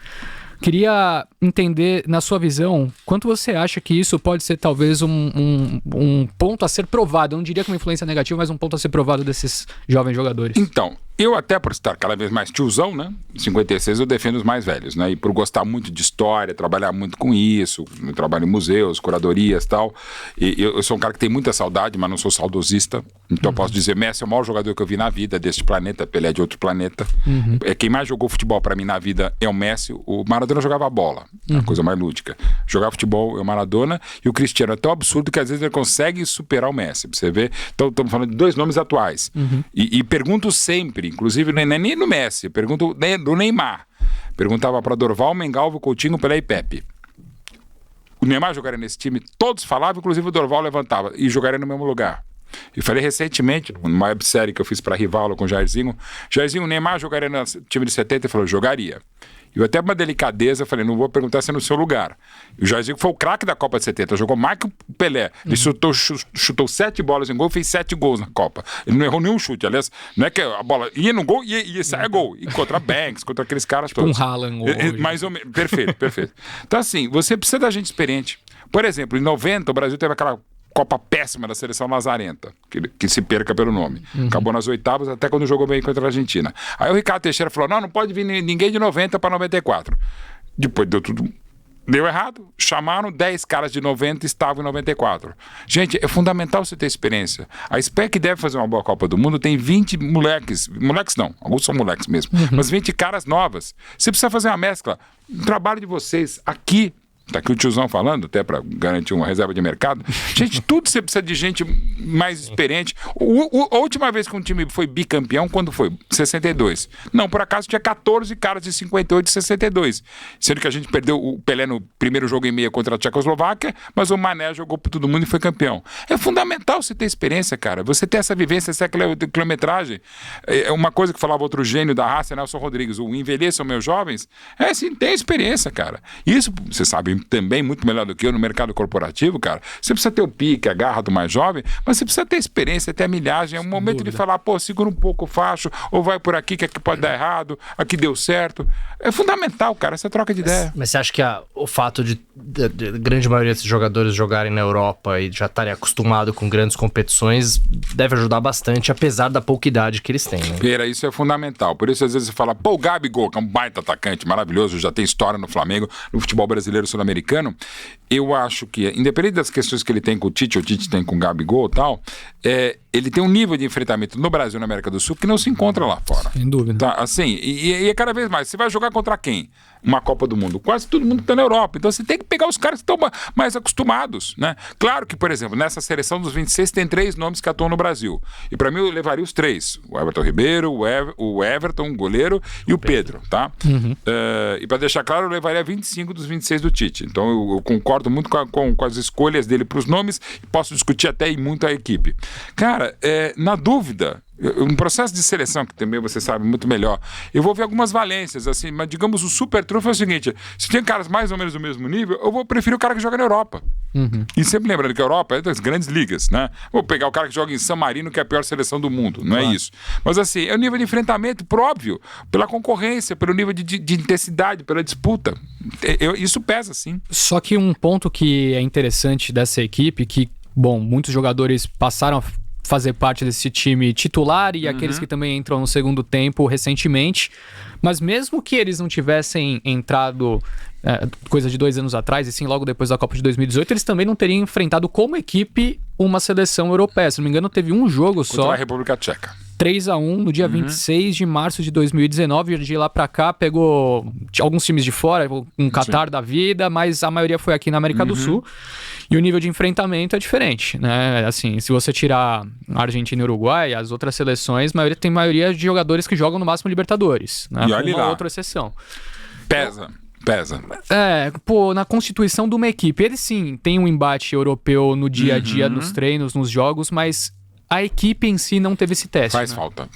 Queria entender, na sua visão, quanto você acha que isso pode ser talvez um ponto a ser provado. Eu não diria que uma influência negativa, mas um ponto a ser provado desses jovens jogadores. Então, eu até por estar cada vez mais tiozão, né? 56 eu defendo os mais velhos, né? E por gostar muito de história, trabalhar muito com isso, eu trabalho em museus, curadorias e tal. E eu sou um cara que tem muita saudade, mas não sou saudosista. Então eu posso dizer, Messi é o maior jogador que eu vi na vida deste planeta, Pelé é de outro planeta. Quem mais jogou futebol pra mim na vida é o Messi. O Maradona jogava bola, é a coisa mais lúdica. Jogava futebol é o Maradona e o Cristiano é tão absurdo que às vezes ele consegue superar o Messi. Pra você ver, então estamos falando de 2 nomes atuais. E pergunto sempre, inclusive não é nem no Messi, eu pergunto do Neymar. Perguntava para Dorval, Mengalvo, Coutinho, Pelé e Pepe. O Neymar jogaria nesse time? Todos falavam, inclusive o Dorval levantava e jogaria no mesmo lugar. Eu falei recentemente, numa websérie que eu fiz para Rivaldo com o Jairzinho, o Neymar jogaria no time de 70? Ele falou, jogaria. Eu até uma delicadeza falei, não vou perguntar se é no seu lugar. E o Jairzinho foi o craque da Copa de 70, jogou mais que o Pelé. Ele chutou 7 bolas em gol e fez 7 gols na Copa. Ele não errou nenhum chute, aliás, não é que a bola ia no gol e saia gol. E contra Banks, contra aqueles caras todos. Um Haaland hoje. Mais ou menos, perfeito. Então assim, você precisa da gente experiente. Por exemplo, em 90 o Brasil teve aquela Copa péssima da seleção lazarenta, que se perca pelo nome. Acabou nas oitavas, até quando jogou bem contra a Argentina. Aí o Ricardo Teixeira falou, não pode vir ninguém de 90 para 94. Depois deu tudo Deu errado, chamaram 10 caras de 90 e estavam em 94. Gente, é fundamental você ter experiência. A SPEC, que deve fazer uma boa Copa do Mundo, tem 20 moleques não, alguns são moleques mesmo, mas 20 caras novas. Você precisa fazer uma mescla. O trabalho de vocês aqui, tá aqui o tiozão falando, até para garantir uma reserva de mercado. Gente, tudo você precisa de gente mais experiente. A última vez que um time foi bicampeão, quando foi? 62. Não, por acaso tinha 14 caras de 58 e 62. Sendo que a gente perdeu o Pelé no primeiro jogo e meia contra a Tchecoslováquia, mas o Mané jogou por todo mundo e foi campeão. É fundamental você ter experiência, cara. Você ter essa vivência, essa quilometragem. É uma coisa que falava outro gênio da raça, Nelson Rodrigues, o envelheçam meus jovens. É assim, tem experiência, cara. Isso, você sabe também muito melhor do que eu no mercado corporativo, cara. Você precisa ter o pique, a garra do mais jovem, mas você precisa ter experiência, ter a milhagem. É um momento de falar, pô, segura um pouco o facho, ou vai por aqui que aqui pode dar errado, aqui deu certo. É fundamental, cara, essa troca de ideia. Mas você acha que o fato de grande maioria desses jogadores jogarem na Europa e já estarem acostumados com grandes competições deve ajudar bastante, apesar da pouca idade que eles têm, né? Pera, isso é fundamental. Por isso, às vezes, você fala, pô, o Gabigol, que é um baita atacante maravilhoso, já tem história no Flamengo, no futebol brasileiro sul-americano. Eu acho que, independente das questões que ele tem com o Tite tem com o Gabigol e tal, ele tem um nível de enfrentamento no Brasil e na América do Sul que não se encontra lá fora. Sem dúvida. Tá, assim, e é cada vez mais. Você vai jogar contra quem? Uma Copa do Mundo. Quase todo mundo está na Europa. Então você tem que pegar os caras que estão mais acostumados, né? Claro que, por exemplo, nessa seleção dos 26 tem 3 nomes que atuam no Brasil. E para mim eu levaria os 3. O Everton Ribeiro, o Everton, o goleiro e o Pedro, tá? E para deixar claro, eu levaria 25 dos 26 do Tite. Então eu concordo muito com as escolhas dele para os nomes e posso discutir até e muito a equipe. Cara, na dúvida, um processo de seleção, que também você sabe muito melhor, eu vou ver algumas valências, assim, mas digamos, o super trunfo é o seguinte: se tem caras mais ou menos do mesmo nível, eu vou preferir o cara que joga na Europa. E sempre lembrando que a Europa é das grandes ligas, né? Vou pegar o cara que joga em San Marino, que é a pior seleção do mundo, não é isso. Mas assim, é o nível de enfrentamento, por óbvio, pela concorrência, pelo nível de intensidade, pela disputa. Isso pesa, sim. Só que um ponto que é interessante dessa equipe, que, bom, muitos jogadores passaram a fazer parte desse time titular e aqueles que também entram no segundo tempo recentemente, mas mesmo que eles não tivessem entrado coisa de 2 anos atrás, e sim logo depois da Copa de 2018, eles também não teriam enfrentado como equipe uma seleção europeia. Se não me engano, teve um jogo só. Contra a República Tcheca. 3-1 no dia 26 de março de 2019, de lá pra cá pegou alguns times de fora, um Qatar da vida, mas a maioria foi aqui na América do Sul, e o nível de enfrentamento é diferente, né? Assim, se você tirar a Argentina e Uruguai, as outras seleções, tem maioria de jogadores que jogam no máximo Libertadores, né? E olha lá. Outra exceção. Pesa. Na constituição de uma equipe, eles sim têm um embate europeu no dia a dia, nos treinos, nos jogos, mas a equipe em si não teve esse teste. Faz falta.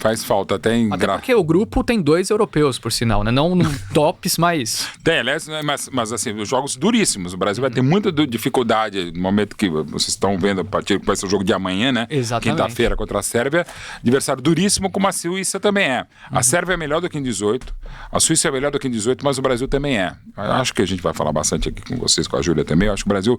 Até porque o grupo tem 2 europeus, por sinal, né? Não tops, mas... Tem, aliás, mas assim, os jogos duríssimos. O Brasil vai ter muita dificuldade no momento que vocês estão vendo, a partir vai ser o jogo de amanhã, né? Exatamente. Quinta-feira contra a Sérvia. Adversário duríssimo, como a Suíça também é. A Sérvia é melhor do que em 18, a Suíça é melhor do que em 18, mas o Brasil também é. Acho que a gente vai falar bastante aqui com vocês, com a Júlia também. Eu acho que o Brasil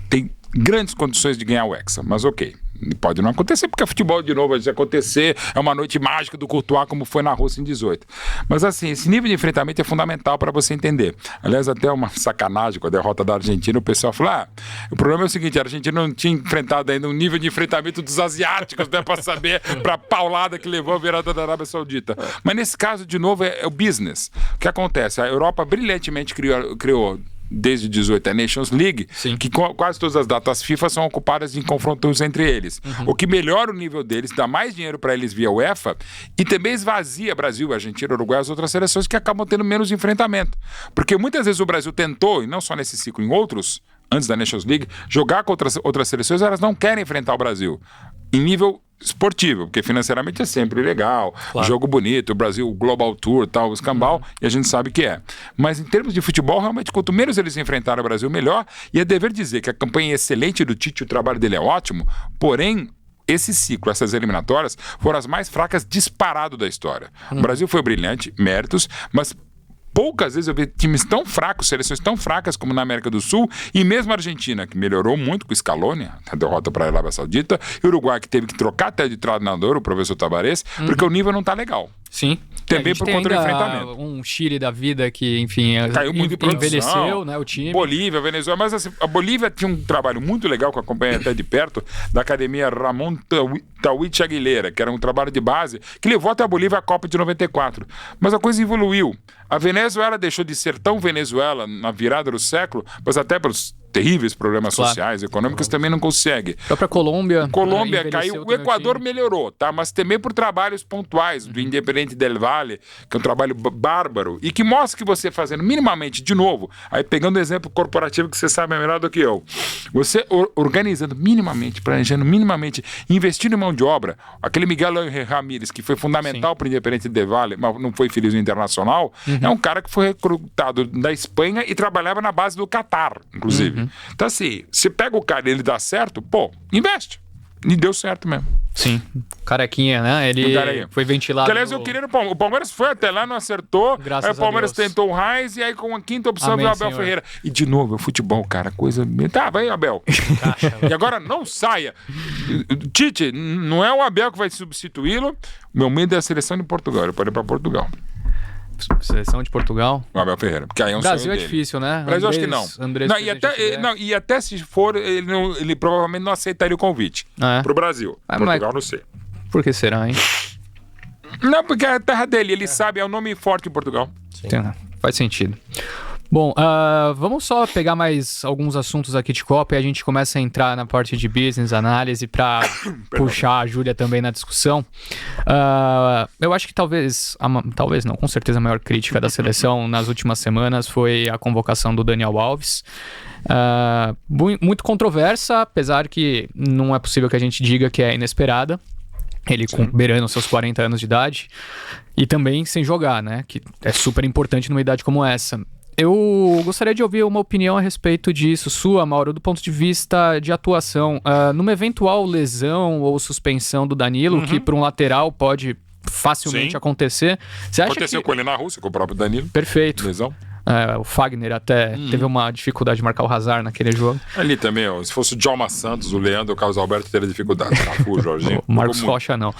tem grandes condições de ganhar o Hexa, mas ok. Pode não acontecer, porque o futebol de novo vai acontecer, é uma noite mágica do Courtois, como foi na Rússia em 18. Mas assim, esse nível de enfrentamento é fundamental para você entender. Aliás, até uma sacanagem com a derrota da Argentina, o pessoal falou, o problema é o seguinte, a Argentina não tinha enfrentado ainda um nível de enfrentamento dos asiáticos, né, para saber, para a paulada que levou a virada da Arábia Saudita. Mas nesse caso, de novo, é o business. O que acontece? A Europa brilhantemente criou desde 18 a Nations League, que quase todas as datas FIFA são ocupadas em confrontos entre eles. O que melhora o nível deles, dá mais dinheiro para eles via UEFA e também esvazia Brasil, Argentina, Uruguai e as outras seleções que acabam tendo menos enfrentamento. Porque muitas vezes o Brasil tentou, e não só nesse ciclo, em outros, antes da Nations League, jogar contra outras seleções, elas não querem enfrentar o Brasil em nível esportivo, porque financeiramente é sempre legal, jogo bonito, o Brasil, o Global Tour, tal, o escambau, e a gente sabe que é. Mas em termos de futebol, realmente, quanto menos eles enfrentaram o Brasil, melhor. E é dever dizer que a campanha é excelente do Tite, o trabalho dele é ótimo, porém, esse ciclo, essas eliminatórias, foram as mais fracas disparado da história. O Brasil foi brilhante, méritos, mas poucas vezes eu vi times tão fracos, seleções tão fracas como na América do Sul, e mesmo a Argentina, que melhorou muito com o Scaloni, a derrota para a Arábia Saudita, e o Uruguai, que teve que trocar até de treinador, o professor Tabarez, porque o nível não tá legal. Sim. Também A gente por tem conta do ainda enfrentamento. um Chile da vida que, enfim, Caiu muito de produção. envelheceu, né, o time. Bolívia, Venezuela. Mas assim, a Bolívia tinha um trabalho muito legal que eu acompanhei até de perto, da academia Ramon Tawit Aguilera, que era um trabalho de base, que levou até a Bolívia à Copa de 94. Mas a coisa evoluiu. A Venezuela deixou de ser tão Venezuela na virada do século, mas até pelos terríveis problemas sociais, econômicos, também não consegue. A própria Colômbia. Colômbia envelheceu caiu, o também Equador time. melhorou, tá? Mas também por trabalhos pontuais do Independiente del Valle, que é um trabalho bárbaro e que mostra que você fazendo minimamente, de novo, aí pegando o exemplo corporativo que você sabe melhor do que eu, você organizando minimamente, planejando minimamente, investindo em mão de obra, aquele Miguel Ramírez, que foi fundamental para o Independiente del Valle, mas não foi feliz no Internacional, é um cara que foi recrutado da Espanha e trabalhava na base do Catar, inclusive. Então assim, você pega o cara e ele dá certo, pô, investe. E deu certo mesmo. Sim. Carequinha, né? Ele foi ventilado. Que, aliás, eu queria no Palmeiras. O Palmeiras foi até lá, não acertou. Graças aí o Palmeiras a Deus. tentou o Reis e aí com a quinta opção Amém, do Abel Senhor. Ferreira. E de novo, é futebol, cara. Coisa. Tá, vai, Abel. E agora não saia. Tite, não é o Abel que vai substituí-lo. Meu medo é a seleção de Portugal. Eu pode ir pra Portugal. Seleção de Portugal. O Abel Ferreira. Porque aí é um Brasil sonho é dele. difícil, né? Mas eu acho que não. Andrés, Não, e até se for, ele provavelmente não aceitaria o convite pro Brasil. Ah, Portugal, não sei. Por que será, hein? Não, porque é a terra dele. Ele sabe, é um nome forte em Portugal. Faz sentido. Bom, vamos só pegar mais alguns assuntos aqui de Copa e a gente começa a entrar na parte de business, análise, para puxar a Júlia também na discussão. Eu acho que talvez não, com certeza a maior crítica da seleção nas últimas semanas foi a convocação do Daniel Alves. Muito controversa, apesar que não é possível que a gente diga que é inesperada. Ele beirando seus 40 anos de idade e também sem jogar, né? Que é super importante numa idade como essa. Eu gostaria de ouvir uma opinião a respeito disso, sua, Mauro, do ponto de vista de atuação. Numa eventual lesão ou suspensão do Danilo, que para um lateral pode facilmente acontecer. Você acha Aconteceu com ele na Rússia, com o próprio Danilo. Perfeito. Lesão. O Fagner até teve uma dificuldade de marcar o Hazard naquele jogo. Ali também, ó, se fosse o Djalma Santos, o Leandro, o Carlos Alberto teria dificuldade. Cafu, o Jorginho. O Marcos Rocha não.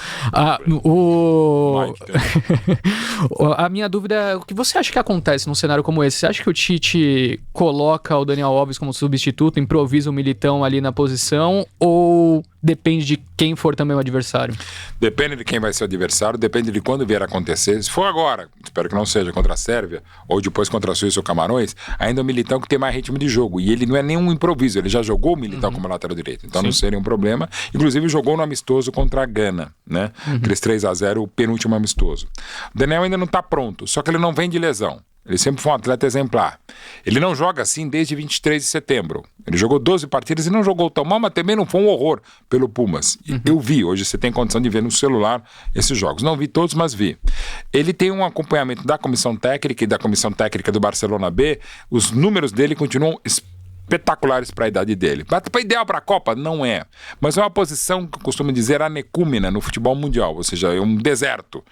A minha dúvida é, o que você acha que acontece num cenário como esse? Você acha que o Tite coloca o Daniel Alves como substituto, improvisa o Militão ali na posição, ou depende de quem for também o adversário? Depende de quem vai ser o adversário, depende de quando vier a acontecer. Se for agora, espero que não seja contra a Sérvia, ou depois contra a Suíça ou Camarões, ainda é um Militão que tem mais ritmo de jogo. E ele não é nenhum improviso, ele já jogou o Militão como lateral direito. Então não seria um problema. Inclusive jogou no amistoso contra a Gana, né? Aqueles 3-0, o penúltimo amistoso. O Daniel ainda não está pronto, só que ele não vem de lesão. Ele sempre foi um atleta exemplar. Ele não joga assim desde 23 de setembro. Ele jogou 12 partidas e não jogou tão mal, mas também não foi um horror pelo Pumas. Eu vi, hoje você tem condição de ver no celular esses jogos. Não vi todos, mas vi. Ele tem um acompanhamento da comissão técnica e da comissão técnica do Barcelona B. Os números dele continuam espetaculares para a idade dele. Ideal para a Copa? Não é. Mas é uma posição que eu costumo dizer anecúmena no futebol mundial, ou seja, é um deserto.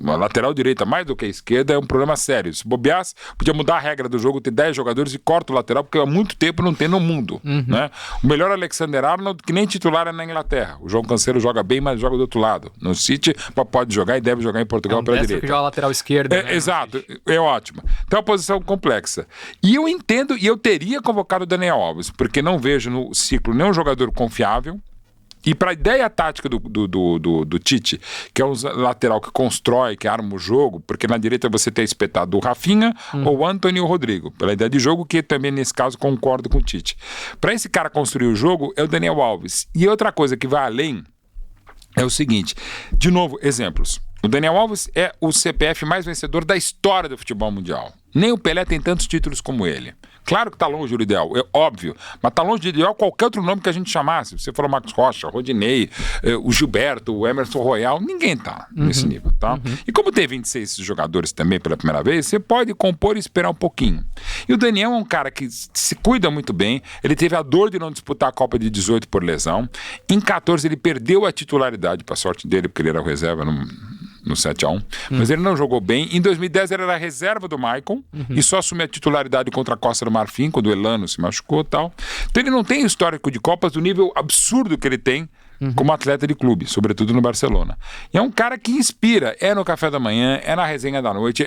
Uma lateral direita, mais do que a esquerda, é um problema sério. Se bobeasse, podia mudar a regra do jogo, ter 10 jogadores e corta o lateral, porque há muito tempo não tem no mundo. Né? O melhor Alexander Arnold, que nem titular é na Inglaterra. O João Cancelo joga bem, mas joga do outro lado. No City, pode jogar e deve jogar em Portugal pela direita. Que joga lateral esquerda. Né? Exato, é ótimo. Então é uma posição complexa. E eu entendo, e eu teria convocado o Daniel Alves, porque não vejo no ciclo nenhum jogador confiável. E para a ideia tática do Tite, que é um lateral que constrói, que arma o jogo, porque na direita você tem espetado o Rafinha ou o Antony ou o Rodrigo, pela ideia de jogo, que também nesse caso concordo com o Tite. Para esse cara construir o jogo é o Daniel Alves. E outra coisa que vai além é o seguinte, de novo, exemplos. O Daniel Alves é o CPF mais vencedor da história do futebol mundial. Nem o Pelé tem tantos títulos como ele. Claro que está longe do ideal, é óbvio, mas está longe do ideal qualquer outro nome que a gente chamasse. Você falou Marcos Rocha, Rodinei, o Gilberto, o Emerson Royal, ninguém está nesse nível, tá? E como tem 26 jogadores também pela primeira vez, você pode compor e esperar um pouquinho. E o Daniel é um cara que se cuida muito bem, ele teve a dor de não disputar a Copa de 18 por lesão. Em 14 ele perdeu a titularidade, para sorte dele, porque ele era reserva no 7-1, mas ele não jogou bem. Em 2010 ele era reserva do Maicon e só assumiu a titularidade contra a Costa do Marfim, quando o Elano se machucou e tal. Então ele não tem histórico de Copas do nível absurdo que ele tem como atleta de clube, sobretudo no Barcelona. E é um cara que inspira, é no café da manhã, é na resenha da noite,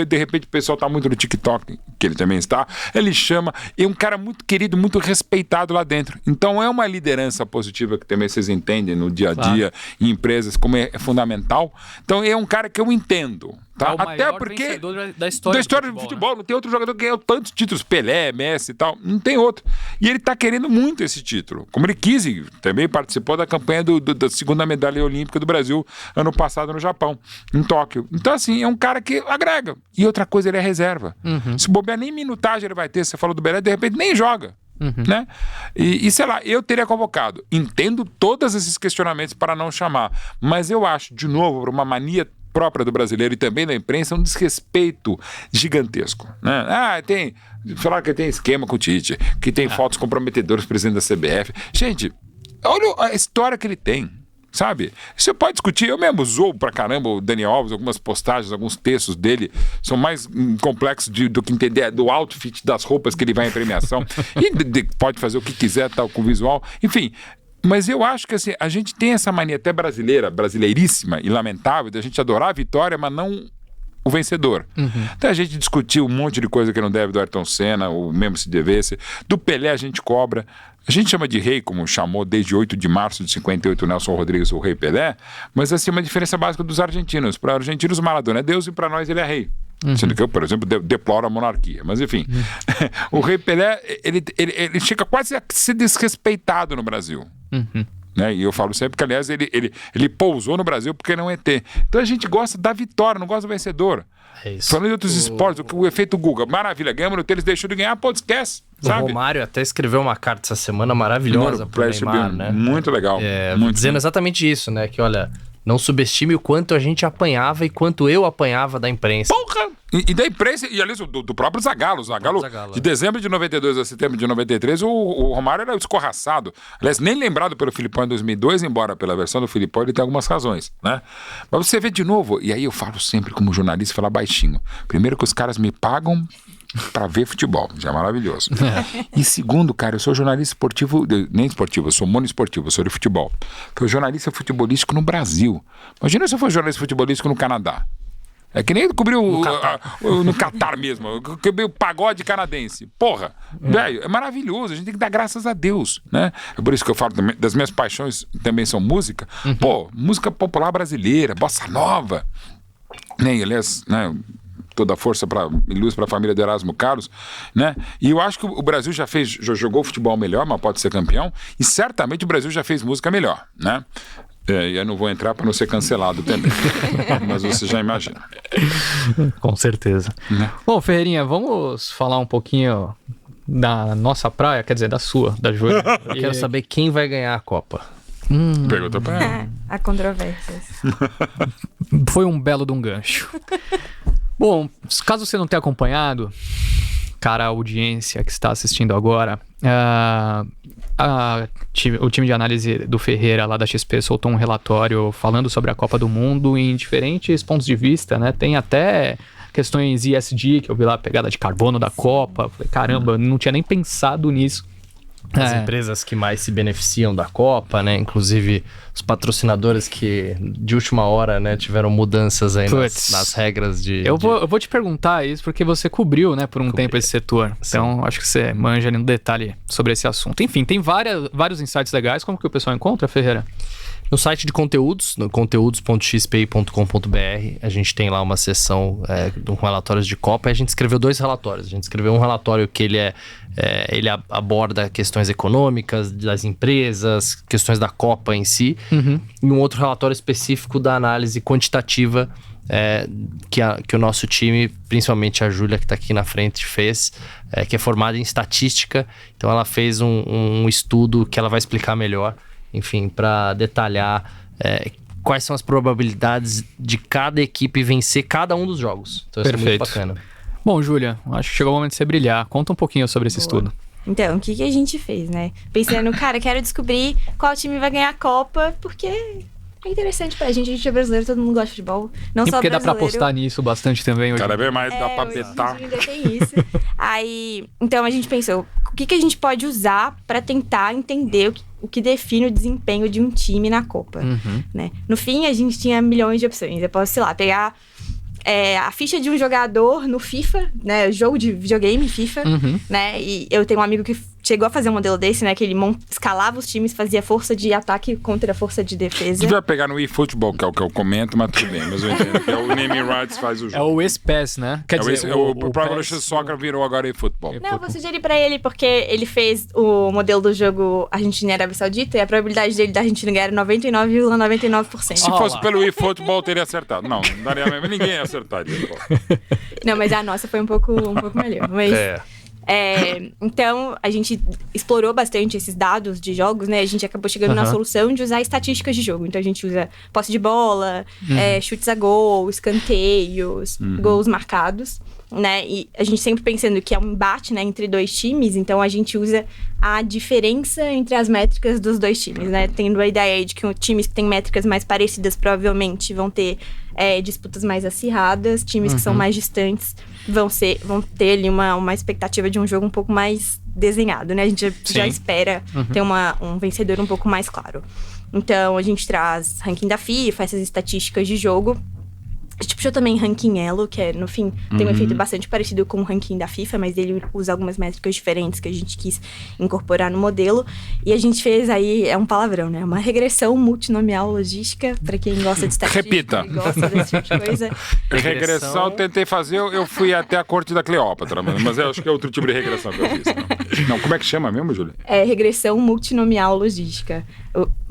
de repente o pessoal tá muito no TikTok, que ele também está, ele chama, é um cara muito querido, muito respeitado lá dentro. Então é uma liderança positiva que também vocês entendem no dia a dia, em empresas, como é fundamental. Então é um cara que eu entendo. Tá? É o Até maior porque vencedor da história do futebol, não tem outro jogador que ganhou tantos títulos, Pelé, Messi e tal, não tem outro. E ele tá querendo muito esse título, como ele quis, e também participou da campanha da segunda medalha olímpica do Brasil ano passado no Japão, em Tóquio. Então assim, é um cara que agrega. E outra coisa, ele é reserva. Se bobear, nem minutagem ele vai ter. Você falou do Pelé, de repente nem joga. Né? E sei lá, eu teria convocado. Entendo todos esses questionamentos para não chamar, mas eu acho, de novo, por uma mania própria do brasileiro e também da imprensa, um desrespeito gigantesco, né? Falaram que tem esquema com o Tite, que tem fotos comprometedoras do presidente da CBF. Gente, olha a história que ele tem, sabe? Você pode discutir, eu mesmo zoo pra caramba o Dani Alves, algumas postagens, alguns textos dele são mais complexos do que entender do outfit das roupas que ele vai em premiação. E pode fazer o que quiser, tal, com o visual, enfim. Mas eu acho que assim, a gente tem essa mania até brasileiríssima e lamentável, de a gente adorar a vitória, mas não o vencedor. Então a gente discutiu um monte de coisa que não deve do Ayrton Senna, ou mesmo se devesse. Do Pelé a gente cobra. A gente chama de rei, como chamou desde 8 de março de 58 o Nelson Rodrigues, o rei Pelé, mas assim, uma diferença básica dos argentinos. Para os argentinos, o Maradona é Deus e para nós ele é rei. Sendo que eu, por exemplo, deploro a monarquia. Mas enfim, o rei Pelé, ele chega quase a ser desrespeitado no Brasil. Né? E eu falo sempre que, aliás, ele pousou no Brasil porque não é ET. Então a gente gosta da vitória, não gosta do vencedor. É isso. Falando de outros esportes, o efeito Guga, maravilha, ganhamos no tênis, deixou de ganhar, pô, esquece. Sabe? O Romário até escreveu uma carta essa semana maravilhosa pro Neymar, né? Muito legal. Dizendo exatamente isso, né? Que, olha, não subestime o quanto a gente apanhava e quanto eu apanhava da imprensa. Porra! E da imprensa, e aliás, do próprio Zagallo. Zagallo, de dezembro de 92 a setembro de 93, o Romário era escorraçado. Aliás, nem lembrado pelo Filipão em 2002, embora pela versão do Filipão ele tem algumas razões, né? Mas você vê de novo, e aí eu falo sempre como jornalista, falar baixinho. Primeiro que os caras me pagam pra ver futebol, já é maravilhoso. E segundo, cara, eu sou jornalista esportivo, nem esportivo, eu sou monoesportivo, eu sou de futebol. Sou jornalista futebolístico no Brasil. Imagina se eu fosse jornalista futebolístico no Canadá. É que nem cobriu no Catar mesmo, cobriu o pagode canadense. Porra, velho, é maravilhoso, a gente tem que dar graças a Deus, né? É por isso que eu falo também, das minhas paixões também são música. Pô, música popular brasileira, bossa nova, né? E, aliás, né, toda a força e luz para a família do Erasmo Carlos, né? E eu acho que o Brasil já jogou futebol melhor, mas pode ser campeão, e certamente o Brasil já fez música melhor, né? E eu não vou entrar para não ser cancelado também. Mas você já imagina. Com certeza. Né? Bom, Ferreirinha, vamos falar um pouquinho da nossa praia, quer dizer, da sua, da Júlia. Eu quero saber quem vai ganhar a Copa. Pergunta para ela. Há controvérsias. Foi um belo de um gancho. Bom, caso você não tenha acompanhado, cara, a audiência que está assistindo agora, o time de análise do Ferreira lá da XP soltou um relatório falando sobre a Copa do Mundo em diferentes pontos de vista, né? Tem até questões ESG, que eu vi lá, a pegada de carbono da Copa. Falei, caramba, não tinha nem pensado nisso. As empresas que mais se beneficiam da Copa, né? Inclusive os patrocinadores que de última hora, né, tiveram mudanças aí nas regras de... Eu vou te perguntar isso porque você cobriu, né, por um tempo esse setor. Sim. Então acho que você manja ali no detalhe sobre esse assunto. Enfim, tem vários insights legais. Como que o pessoal encontra, Ferreira? No site de conteúdos, no conteúdos.xpi.com.br, a gente tem lá uma seção com relatórios de Copa, e a gente escreveu 2 relatórios. A gente escreveu um relatório que ele aborda questões econômicas das empresas, questões da Copa em si, e um outro relatório específico da análise quantitativa que o nosso time, principalmente a Júlia que está aqui na frente, fez, que é formada em estatística. Então ela fez um estudo que ela vai explicar melhor, enfim, para detalhar quais são as probabilidades de cada equipe vencer cada um dos jogos. Então isso é muito bacana. Bom, Júlia, acho que chegou o momento de você brilhar. Conta um pouquinho sobre esse estudo. Então, o que a gente fez, né? Pensando, cara, quero descobrir qual time vai ganhar a Copa, porque é interessante pra gente é brasileiro, todo mundo gosta de futebol. Não e só porque brasileiro. dá pra apostar nisso bastante também hoje. Cada vez mais dá pra hoje betar. Ainda tem isso. Aí, então a gente pensou, o que a gente pode usar pra tentar entender o que define o desempenho de um time na Copa, né? No fim, a gente tinha milhões de opções. Eu posso, sei lá, pegar a ficha de um jogador no FIFA, né? Jogo de videogame, FIFA, né? E eu tenho um amigo que chegou a fazer um modelo desse, né? Que ele escalava os times, fazia força de ataque contra a força de defesa. Devia pegar no eFootball, que é o que eu comento, mas tudo bem. Mas eu entendo que é o naming rights faz o jogo. É o ex-PES, né? Quer dizer, o Pro Evolution Soccer virou agora eFootball. Não, eu vou sugerir pra ele, porque ele fez o modelo do jogo Argentina e Arábia Saudita, e a probabilidade dele da Argentina ganhar era 99,99%. Se fosse pelo eFootball, teria acertado. Não daria mesmo. Ninguém acertaria. Não, mas a nossa foi um pouco melhor. Mas... então, a gente explorou bastante esses dados de jogos, né? A gente acabou chegando na solução de usar estatísticas de jogo. Então, a gente usa posse de bola, chutes a gol, escanteios, gols marcados, né? E a gente sempre pensando que é um embate, né, entre dois times. Então, a gente usa a diferença entre as métricas dos dois times, né? Tendo a ideia de que times que têm métricas mais parecidas provavelmente vão ter disputas mais acirradas, times que são mais distantes vão ter ali uma expectativa de um jogo um pouco mais desenhado, né? A gente já espera ter um vencedor um pouco mais claro. Então, a gente traz ranking da FIFA, essas estatísticas de jogo. A gente puxou também ranking Elo, que no fim tem um efeito bastante parecido com o ranking da FIFA, mas ele usa algumas métricas diferentes que a gente quis incorporar no modelo. E a gente fez aí, é um palavrão, né? Uma regressão multinomial logística, para quem gosta de estatística. Repita. E gosta desse tipo de coisa. Regressão eu tentei fazer, eu fui até a corte da Cleópatra, mas eu acho que é outro tipo de regressão que eu fiz. Não, como é que chama mesmo, Júlia? É regressão multinomial logística.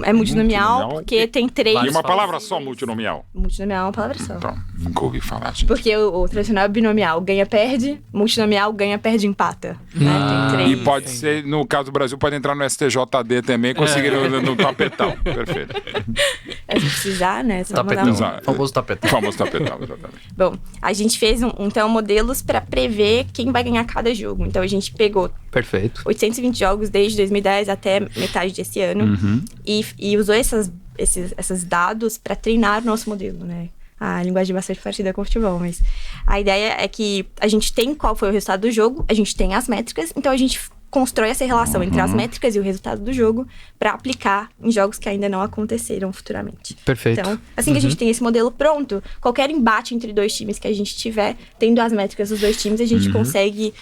É multinomial porque tem 3... E uma palavra só, multinomial? Multinomial é uma palavra só. Então, nunca ouvi falar, gente. Porque o tradicional é binomial, ganha-perde, multinomial, ganha-perde, empata. Né? Tem 3. E pode ser, no caso do Brasil, pode entrar no STJD também, conseguir no tapetão. Perfeito. Se precisar, né? Tapetão. Famoso tapetão. Famoso tapetão, exatamente. Bom, a gente fez, então, modelos para prever quem vai ganhar cada jogo. Então, a gente pegou Perfeito. 820 jogos desde 2010 até metade desse ano e usou esses dados para treinar o nosso modelo, né? A linguagem bastante parecida com o futebol, mas a ideia é que a gente tem qual foi o resultado do jogo, a gente tem as métricas, então a gente constrói essa relação entre as métricas e o resultado do jogo para aplicar em jogos que ainda não aconteceram futuramente. Perfeito. Então, assim que a gente tem esse modelo pronto, qualquer embate entre dois times que a gente tiver, tendo as métricas dos dois times, a gente consegue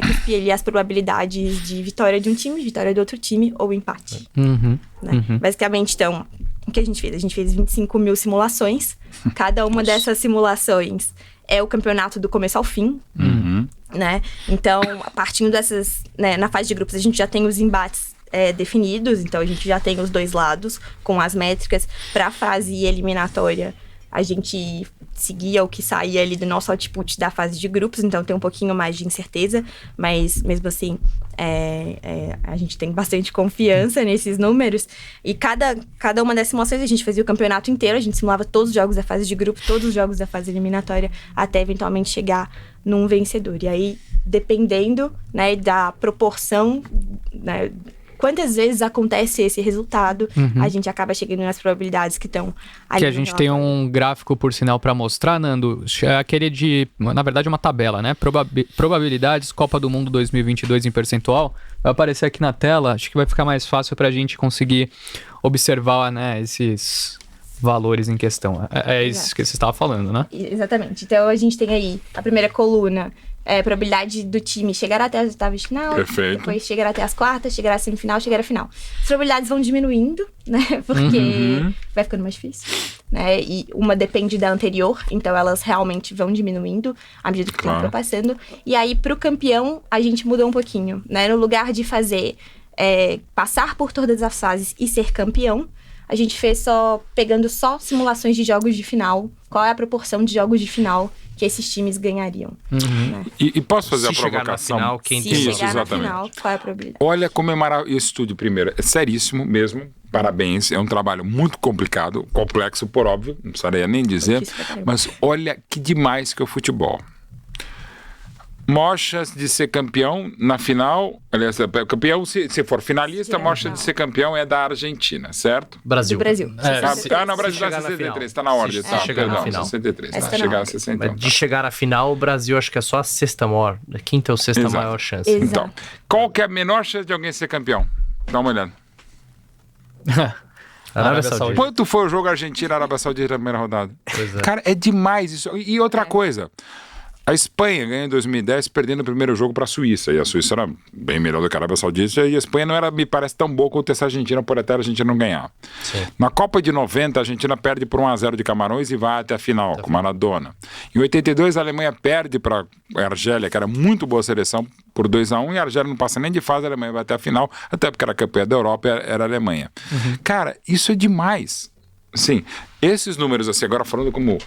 cuspir ali as probabilidades de vitória de um time, vitória do outro time ou empate. Né? Basicamente, então, o que a gente fez? A gente fez 25 mil simulações. Cada uma dessas simulações é o campeonato do começo ao fim. Né? Então, partindo dessas... Né, na fase de grupos, a gente já tem os embates definidos. Então, a gente já tem os dois lados com as métricas. Para a fase eliminatória, a gente seguia o que saía ali do nosso output da fase de grupos. Então, tem um pouquinho mais de incerteza. Mas, mesmo assim, a gente tem bastante confiança nesses números. E cada uma das simulações, a gente fazia o campeonato inteiro. A gente simulava todos os jogos da fase de grupo, todos os jogos da fase eliminatória, até eventualmente chegar num vencedor. E aí, dependendo, né, da proporção, né, quantas vezes acontece esse resultado, a gente acaba chegando nas probabilidades que estão ali. Que a gente tem um gráfico, por sinal, para mostrar, Nando. É aquele de, na verdade, uma tabela, né? Probabilidades Copa do Mundo 2022 em percentual. Vai aparecer aqui na tela. Acho que vai ficar mais fácil para a gente conseguir observar, né, esses valores em questão. É isso que você estava falando, né? Exatamente. Então, a gente tem aí a primeira coluna, probabilidade do time chegar até as oitavas de final. Perfeito. Depois chegar até as quartas, chegar à semifinal, chegar à final. As probabilidades vão diminuindo, né? Porque vai ficando mais difícil, né? E uma depende da anterior, então elas realmente vão diminuindo à medida que o tempo vai passando. E aí, pro campeão, a gente mudou um pouquinho, né? No lugar de fazer passar por todas as fases e ser campeão, a gente fez pegando só simulações de jogos de final. Qual é a proporção de jogos de final que esses times ganhariam? Né? E posso fazer a Se chegar provocação? na final, quem Se tem chegar exatamente. na final, qual é a probabilidade? Olha como é maravilhoso esse estúdio, primeiro. É seríssimo mesmo. Parabéns. É um trabalho muito complicado, complexo, por óbvio. Não precisaria nem dizer. Difícil pra caramba. Mas olha que demais que é o futebol. Maior chance de ser campeão na final. Aliás, campeão, se for finalista, a maior chance de ser campeão é da Argentina, certo? Brasil. Do Brasil. É, Não, Brasil chegar dá na 63, final. está na ordem. Se Tá, chegar na perdão, final. 63, Essa tá, tá na chegar a ordem. 60. Mas de chegar à final, o Brasil acho que é só a sexta maior, a quinta ou sexta Exato. maior chance. Exato. Então, qual que é a menor chance de alguém ser campeão? Dá uma olhada. Arábia Saudita. Quanto foi o jogo Argentina-Arábia Saudita na primeira rodada? Pois é. Cara, é demais isso. E outra coisa, a Espanha ganhou em 2010 perdendo o primeiro jogo para a Suíça. E a Suíça era bem melhor do que a Arábia Saudita. E a Espanha não era, me parece, tão boa quanto essa Argentina, por até a Argentina não ganhar. Sim. Na Copa de 90, a Argentina perde por 1-0 de Camarões e vai até a final, com Maradona. Em 82, a Alemanha perde para a Argélia, que era muito boa seleção, por 2-1. E a Argélia não passa nem de fase, a Alemanha vai até a final, até porque era campeã da Europa, era a Alemanha. Cara, isso é demais. Sim, esses números, assim, agora falando como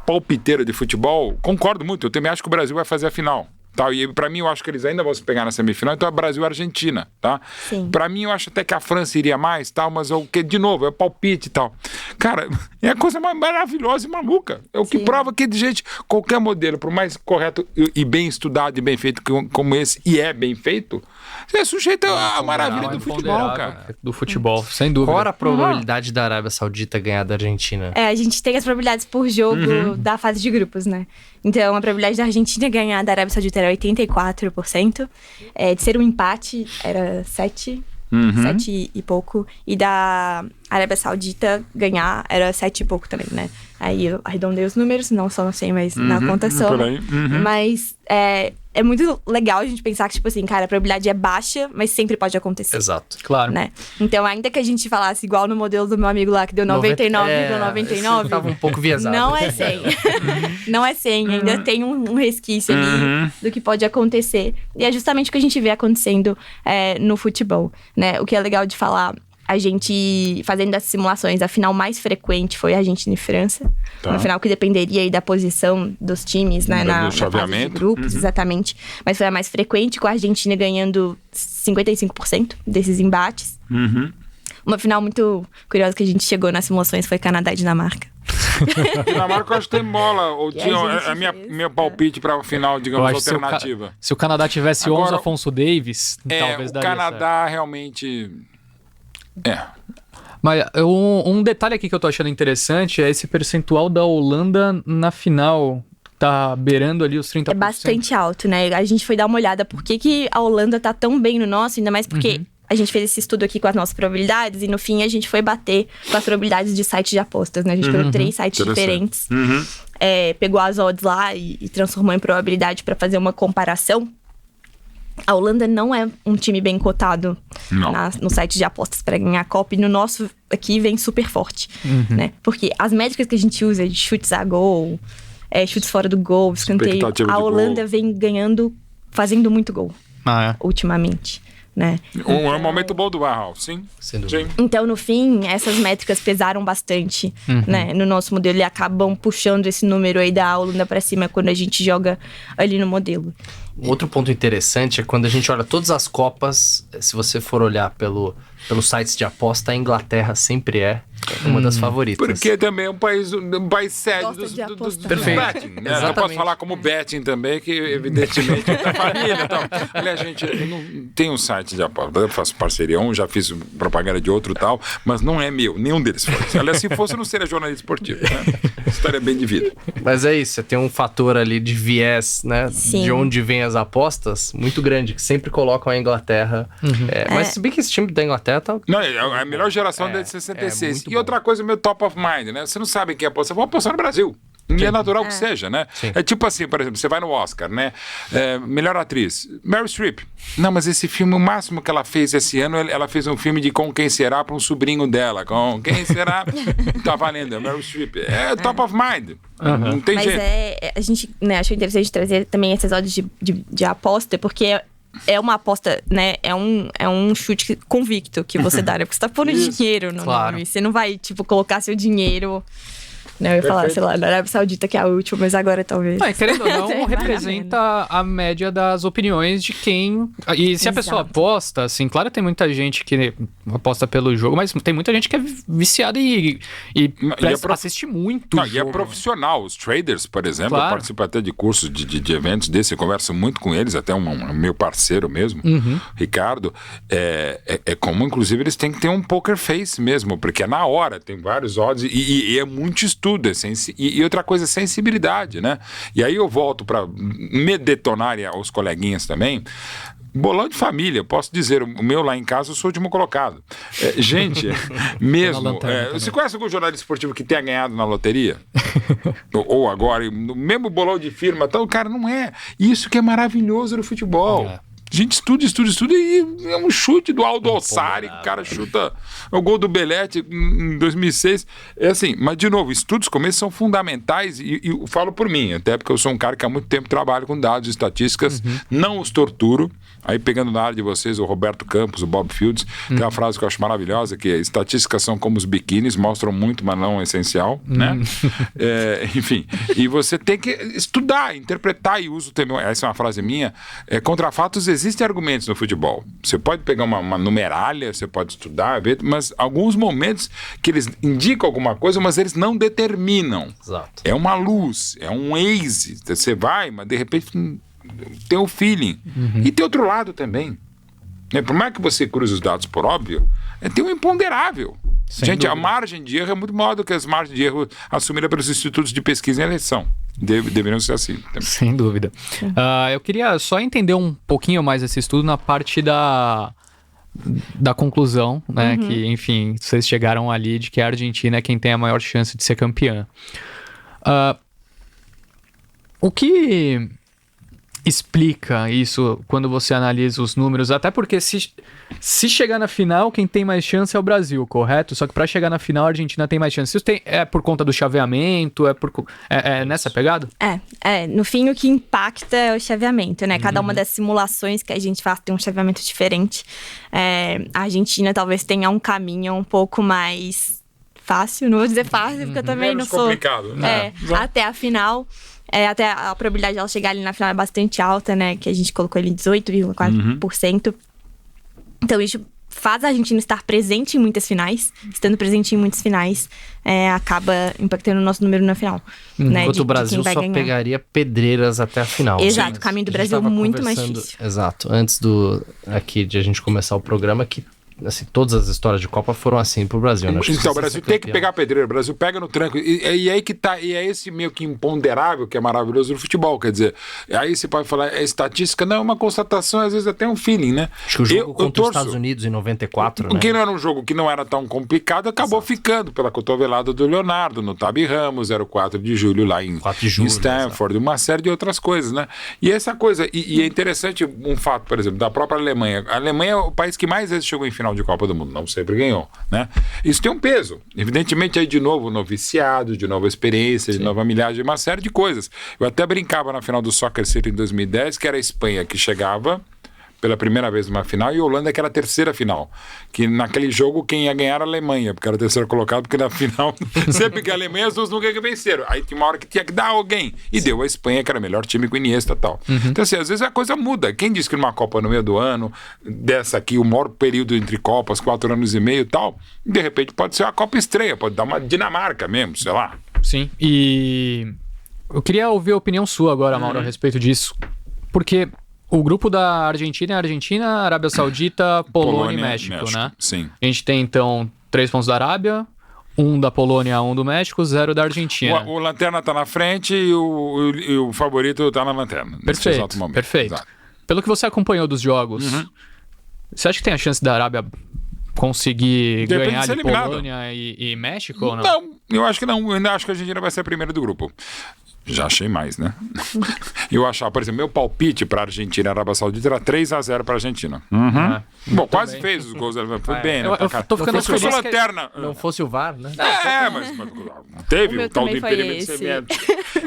palpiteiro de futebol, concordo muito. Eu também acho que o Brasil vai fazer a final. Tá? E pra mim, eu acho que eles ainda vão se pegar na semifinal, então é Brasil e Argentina, tá? Sim. Pra mim, eu acho até que a França iria mais, tal, mas o que, de novo, é palpite e tal. Cara, é a coisa mais maravilhosa e maluca. É o que prova que, gente, qualquer modelo, por mais correto e bem estudado e bem feito como esse, e é bem feito, é sujeito à maravilha do futebol, cara. Do futebol, sem dúvida. Qual era a probabilidade da Arábia Saudita ganhar da Argentina? A gente tem as probabilidades por jogo da fase de grupos, né? Então, a probabilidade da Argentina ganhar da Arábia Saudita era 84%. De ser um empate, era 7 e pouco. E da Arábia Saudita ganhar era 7 e pouco também, né? Aí eu arredondei os números, não só não sei, mas na conta soma. Mas é muito legal a gente pensar que, tipo assim, cara, a probabilidade é baixa, mas sempre pode acontecer. Exato. Claro. Né? Então, ainda que a gente falasse igual no modelo do meu amigo lá, que deu 99,99, tava um pouco viesado. não é 100. Não é 100, ainda tem um resquício ali do que pode acontecer. E é justamente o que a gente vê acontecendo no futebol, né? O que é legal de falar, a gente fazendo as simulações, a final mais frequente foi a Argentina e França. Tá. Uma final que dependeria aí da posição dos times, né? Na fase de grupos, exatamente. Mas foi a mais frequente, com a Argentina ganhando 55% desses embates. Uma final muito curiosa que a gente chegou nas simulações foi Canadá e Dinamarca. Dinamarca, eu acho que tem bola. Ou tinha meu palpite para o final, digamos, alternativa. Se o Canadá tivesse Agora, 11 Afonso Davis, talvez o daria Canadá realmente... Mas um detalhe aqui que eu tô achando interessante é esse percentual da Holanda na final. Tá beirando ali os 30%. É bastante alto, né? A gente foi dar uma olhada por que a Holanda tá tão bem no nosso, ainda mais porque a gente fez esse estudo aqui com as nossas probabilidades e no fim a gente foi bater com as probabilidades de sites de apostas, né? A gente pegou 3 sites diferentes, pegou as odds lá e transformou em probabilidade para fazer uma comparação. A Holanda não é um time bem cotado no site de apostas para ganhar a Copa. E no nosso aqui vem super forte, né? Porque as métricas que a gente usa de chutes a gol, chutes fora do gol, escanteio, a Holanda vem ganhando, fazendo muito gol ultimamente, né? É um momento bom do Barral, sim. Sem dúvida. Então, no fim, essas métricas pesaram bastante, né? No nosso modelo e acabam puxando esse número aí da Holanda para cima quando a gente joga ali no modelo. Outro ponto interessante é quando a gente olha todas as Copas, se você for olhar pelos sites de aposta, a Inglaterra sempre é uma das favoritas. Porque também é um país sede dos betting, né? Eu posso falar como betting também, que evidentemente é da família e tal. Aliás, gente, eu não tenho um site de aposta, eu faço parceria, já fiz propaganda de outro e tal, mas não é meu, nenhum deles foi. Aliás, se fosse, eu não seria jornalista esportivo, né? História bem de vida. Mas é isso, você tem um fator ali de viés, né? Sim. De onde vem as apostas, muito grande, que sempre colocam a Inglaterra. Mas se bem que esse time da Inglaterra tá... Não, é a melhor geração desde 66. E outra coisa, meu top of mind, né? Você não sabe quem aposta, vou apostar no Brasil. E é natural que seja, né? Sim. É tipo assim, por exemplo, você vai no Oscar, né? Melhor atriz, Meryl Streep. Não, mas esse filme, o máximo que ela fez esse ano, ela fez um filme de Com Quem Será para um sobrinho dela. Com Quem Será? Tá valendo, é Meryl Streep. É top of mind. Não tem jeito. Mas a gente, né, achou interessante trazer também essas odds de aposta, porque é uma aposta, né? É um chute convicto que você dá, né? Porque você tá pondo dinheiro no nome. Você não vai, tipo, colocar seu dinheiro... Não, eu ia falar, sei lá, na Arábia Saudita, que é a última, mas agora talvez. Querendo ou não, representa a média das opiniões de quem... E se a pessoa aposta, assim, claro, tem muita gente que aposta pelo jogo, mas tem muita gente que é viciada e assiste muito jogo. E é profissional. Os traders, por exemplo, eu participo até de cursos de eventos desse, eu converso muito com eles, até um meu parceiro mesmo, Ricardo, é como, inclusive, eles têm que ter um poker face mesmo, porque é na hora, tem vários odds e é muito estudo estudo, e outra coisa, sensibilidade, né? E aí eu volto para me detonar e aos coleguinhas também. Bolão de família, posso dizer, o meu lá em casa eu sou o último colocado. Gente, mesmo. Você conhece algum jornalista esportivo que tenha ganhado na loteria? ou agora, no mesmo bolão de firma, então, cara, não é. Isso que é maravilhoso no futebol. A gente estuda e é um chute do Aldo Ossari, o cara chuta o gol do Belletti em 2006. É assim, mas de novo, estudos como esses são fundamentais e eu falo por mim, até porque eu sou um cara que há muito tempo trabalho com dados e estatísticas, não os torturo. Aí pegando na área de vocês, o Roberto Campos, o Bob Fields, tem uma frase que eu acho maravilhosa, que é: estatísticas são como os biquínis, mostram muito, mas não é essencial, né? Enfim, e você tem que estudar, interpretar, e uso também, essa é uma frase minha, contra fatos existem argumentos no futebol. Você pode pegar uma numeralha, você pode estudar, ver, mas alguns momentos que eles indicam alguma coisa, mas eles não determinam. Exato. É uma luz, é um Waze, você vai, mas de repente tem um feeling. E tem outro lado também. Por mais que você cruze os dados por óbvio, tem um imponderável. Gente, a margem de erro é muito maior do que as margens de erro assumidas pelos institutos de pesquisa em eleição. Deveriam ser assim. Sem dúvida. Eu queria só entender um pouquinho mais esse estudo na parte da conclusão, né? Que, enfim, vocês chegaram ali de que a Argentina é quem tem a maior chance de ser campeã. O que explica isso quando você analisa os números? Até porque se chegar na final, quem tem mais chance é o Brasil, correto? Só que para chegar na final, a Argentina tem mais chance. Isso é por conta do chaveamento? É nessa pegada? No fim, o que impacta é o chaveamento, né? Cada uma das simulações que a gente faz tem um chaveamento diferente. A Argentina talvez tenha um caminho um pouco mais fácil, não vou dizer fácil, porque eu também não sou... complicado, né? Até a final... até a probabilidade de ela chegar ali na final é bastante alta, né? Que a gente colocou ali 18,4%. Então, isso faz a Argentina estar presente em muitas finais. Estando presente em muitas finais, acaba impactando o nosso número na final. Né? Enquanto o Brasil só pegaria pedreiras até a final. Exato, o caminho do Brasil é muito mais difícil. Exato, antes aqui de a gente começar o programa, que assim, todas as histórias de Copa foram assim pro Brasil, né? Então, o Brasil tem que pegar a pedreira, o Brasil pega no tranco. E aí que tá, e é esse meio que imponderável que é maravilhoso no futebol. Quer dizer, aí você pode falar, estatística, não é uma constatação, às vezes até um feeling, né? Acho que o jogo contra os Estados Unidos em 94, né? Que não era um jogo que não era tão complicado, acabou ficando pela cotovelada do Leonardo, no Tabi Ramos, 04 de julho lá em Stanford, uma série de outras coisas, né? E essa coisa, e é interessante um fato, por exemplo, da própria Alemanha. A Alemanha é o país que mais vezes chegou em final de Copa do Mundo, não sempre ganhou, né? Isso tem um peso, evidentemente aí de novo noviciado, de nova experiência, de nova milhagem, uma série de coisas. Eu até brincava na final do Soccer City em 2010, que era a Espanha que chegava pela primeira vez numa final, e a Holanda que era a terceira final, que naquele jogo quem ia ganhar era a Alemanha, porque era a terceira colocada, porque na final sempre que a Alemanha as duas nunca venceram, aí tinha uma hora que tinha que dar alguém, e deu a Espanha, que era o melhor time com Iniesta e tal. Então assim, às vezes a coisa muda. Quem diz que numa Copa no meio do ano, dessa aqui, o maior período entre Copas, 4 anos e meio e tal, de repente pode ser uma Copa estreia, pode dar uma Dinamarca mesmo, sei lá. Sim, e eu queria ouvir a opinião sua agora, Mauro, a respeito disso, porque o grupo da Argentina é Argentina, Arábia Saudita, Polônia e México, né? Sim. A gente tem, então, 3 pontos da Arábia, 1 da Polônia, 1 do México, 0 da Argentina. O Lanterna tá na frente e o favorito tá na Lanterna. Perfeito, perfeito. Exato. Pelo que você acompanhou dos jogos, você acha que tem a chance da Arábia conseguir ganhar de Polônia e México ou não? Não, eu acho que não. Eu ainda acho que a Argentina vai ser a primeira do grupo. Já achei mais, né? Eu achava, por exemplo, meu palpite para a Argentina e Arábia Saudita era 3-0 para a Argentina. Bom, quase também fez os gols. Foi bem, né? Eu tô ficando feliz que lanterna. Não fosse o VAR, né? Mas teve o tal do impedimento.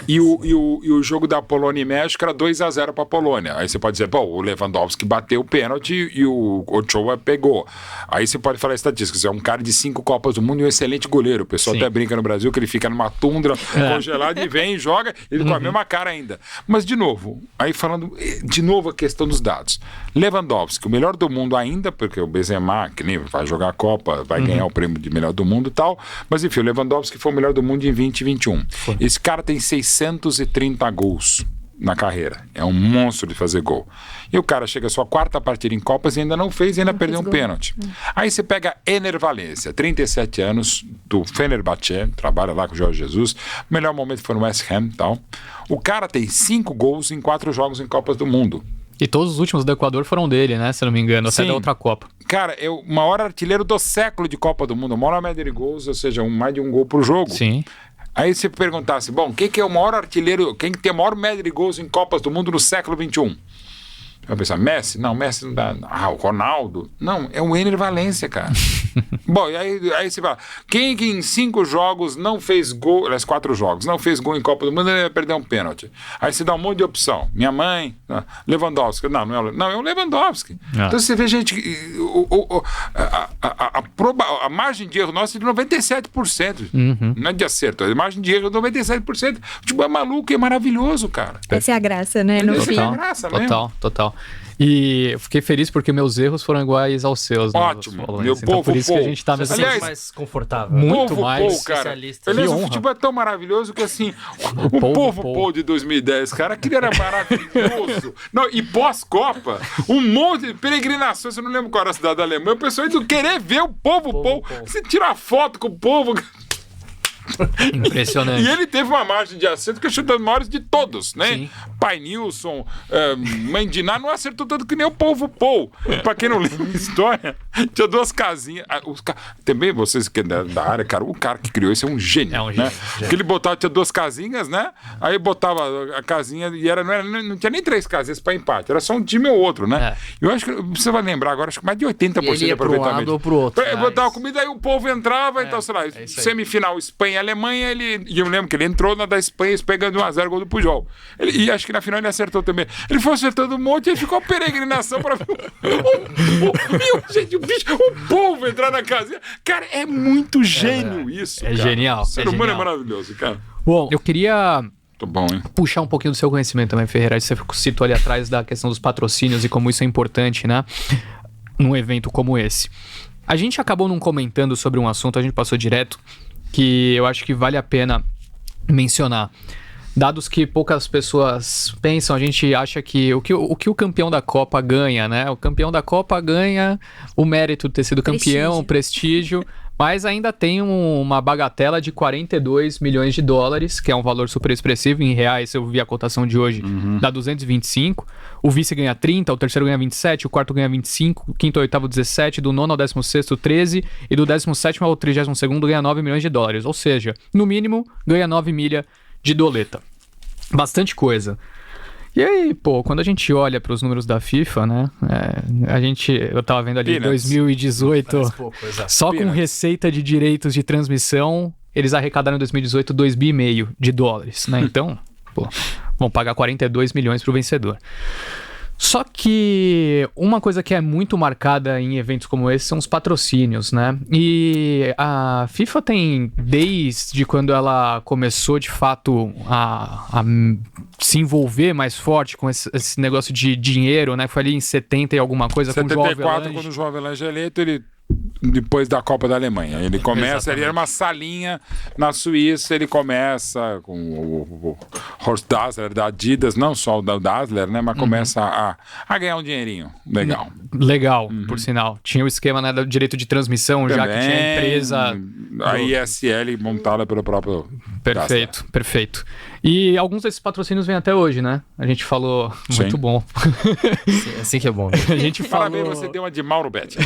E o jogo da Polônia e México era 2-0 para a Polônia. Aí você pode dizer, o Lewandowski bateu o pênalti e o Ochoa pegou. Aí você pode falar estatísticas. É um cara de 5 Copas do Mundo e um excelente goleiro. O pessoal até brinca no Brasil que ele fica numa tundra congelada e vem e joga. Ele com a mesma cara ainda. Mas, de novo, aí falando de novo a questão dos dados. Lewandowski, o melhor do mundo ainda, porque o Benzema, que nem vai jogar a Copa, vai ganhar o prêmio de melhor do mundo e tal. Mas, enfim, o Lewandowski foi o melhor do mundo em 2021. Esse cara tem 630 gols na carreira. É um monstro de fazer gol. E o cara chega à sua 4ª partida em Copas e ainda não fez, e ainda perdeu um pênalti. Aí você pega Ener Valencia, 37 anos, do Fenerbahçe, trabalha lá com o Jorge Jesus. O melhor momento foi no West Ham e tal. O cara tem 5 gols em 4 jogos em Copas do Mundo. E todos os últimos do Equador foram dele, né? Se eu não me engano, até da outra Copa. Cara, é o maior artilheiro do século de Copa do Mundo. O maior média de gols, ou seja, mais de um gol por jogo. Sim. Aí você perguntasse, bom, quem que é o maior artilheiro, quem que tem a maior média de gols em Copas do Mundo no século XXI? Vai pensar, Messi? Não, Messi não dá. O Ronaldo? Não, é o Ener Valencia, cara. Bom, e aí você fala, quem que em 5 jogos não fez gol, aliás, 4 jogos, não fez gol em Copa do Mundo, ele vai perder um pênalti. Aí você dá um monte de opção. Minha mãe, Lewandowski. Não é o Lewandowski. Ah. Então você vê, gente, a margem de erro nossa é de 97%. Não é de acerto, a margem de erro é de 97%. O futebol é maluco e é maravilhoso, cara. Essa é a graça, né? No fim. Total. E eu fiquei feliz porque meus erros foram iguais aos seus. Ótimo. Né, Meu então, povo, por isso que a gente tá Você nessa... sente mais confortável. Muito povo mais Paul, cara. especialista. Aliás, Que o honra. futebol é tão maravilhoso que assim, o povo povo Paul de 2010, cara, aquilo era maravilhoso. Não, e pós-Copa, um monte de peregrinações, eu não lembro qual era a cidade da Alemanha, o pessoal indo querer ver o povo Paul. Você tira foto com o povo. Impressionante. E ele teve uma margem de acerto que achou das maiores de todos, né? Sim. Pai Nilson, Mandiná, não acertou tanto que nem o povo Paul. Pra quem não lembra a história, tinha 2 casinhas. Também vocês que é da área, cara, o cara que criou isso é um gênio. É um né? gênio. Porque ele botava, tinha 2 casinhas, né? Aí botava a casinha e não tinha nem 3 casinhas pra empate, era só um time ou outro, né? Eu acho que você vai lembrar agora, acho que mais de 80% E ele de ia pro aproveitamento. lado ou pro outro. Botava comida, aí o povo entrava, então, sei lá, isso aí. semifinal Espanha e Alemanha, e eu lembro que ele entrou na da Espanha, pegando 1-0 gol do Pujol. E acho que na final ele acertou também. Ele foi acertando um monte e ficou a peregrinação pra ver o povo entrar na casinha. Cara, é muito gênio isso. É cara. genial. O ser humano genial. é maravilhoso, cara. Bom, eu queria Tô bom, hein? puxar um pouquinho do seu conhecimento também, Ferreira. Você citou ali atrás da questão dos patrocínios e como isso é importante, né? Num evento como esse. A gente acabou não comentando sobre um assunto, a gente passou direto, que eu acho que vale a pena mencionar. Dados que poucas pessoas pensam, a gente acha que o que o campeão da Copa ganha, né? O campeão da Copa ganha o mérito de ter sido campeão, o prestígio, mas ainda tem uma bagatela de 42 milhões de dólares, que é um valor super expressivo. Em reais, eu vi a cotação de hoje, dá 225. O vice ganha 30, o terceiro ganha 27, o quarto ganha 25, o quinto ao oitavo 17, do nono ao 16º 13 e do 17º ao 32º ganha 9 milhões de dólares. Ou seja, no mínimo, ganha 9 milha de doleta. Bastante coisa. E aí, pô, quando a gente olha para os números da FIFA, né? Eu tava vendo ali em 2018, só com receita de direitos de transmissão, eles arrecadaram em 2018 2,5 bi de dólares, né? Então, pô, vão pagar 42 milhões pro vencedor. Só que uma coisa que é muito marcada em eventos como esse são os patrocínios, né? E a FIFA tem, desde quando ela começou de fato a se envolver mais forte com esse negócio de dinheiro, né? Foi ali em 70 e alguma coisa, com o João 74, quando o João Avelange é eleito, ele... Depois da Copa da Alemanha. Ele começa, ele era uma salinha na Suíça, ele começa com o Horst Dassler da Adidas, não só o da Dassler, né? Mas começa a ganhar um dinheirinho. Legal, por sinal. Tinha o esquema, né, do direito de transmissão, também, já que tinha a empresa... A ISL montada pelo próprio Dassler. Perfeito. E alguns desses patrocínios vêm até hoje, né? A gente falou... Sim. Muito bom. Assim que é bom. A gente falou... Parabéns, você deu uma de Mauro Betti.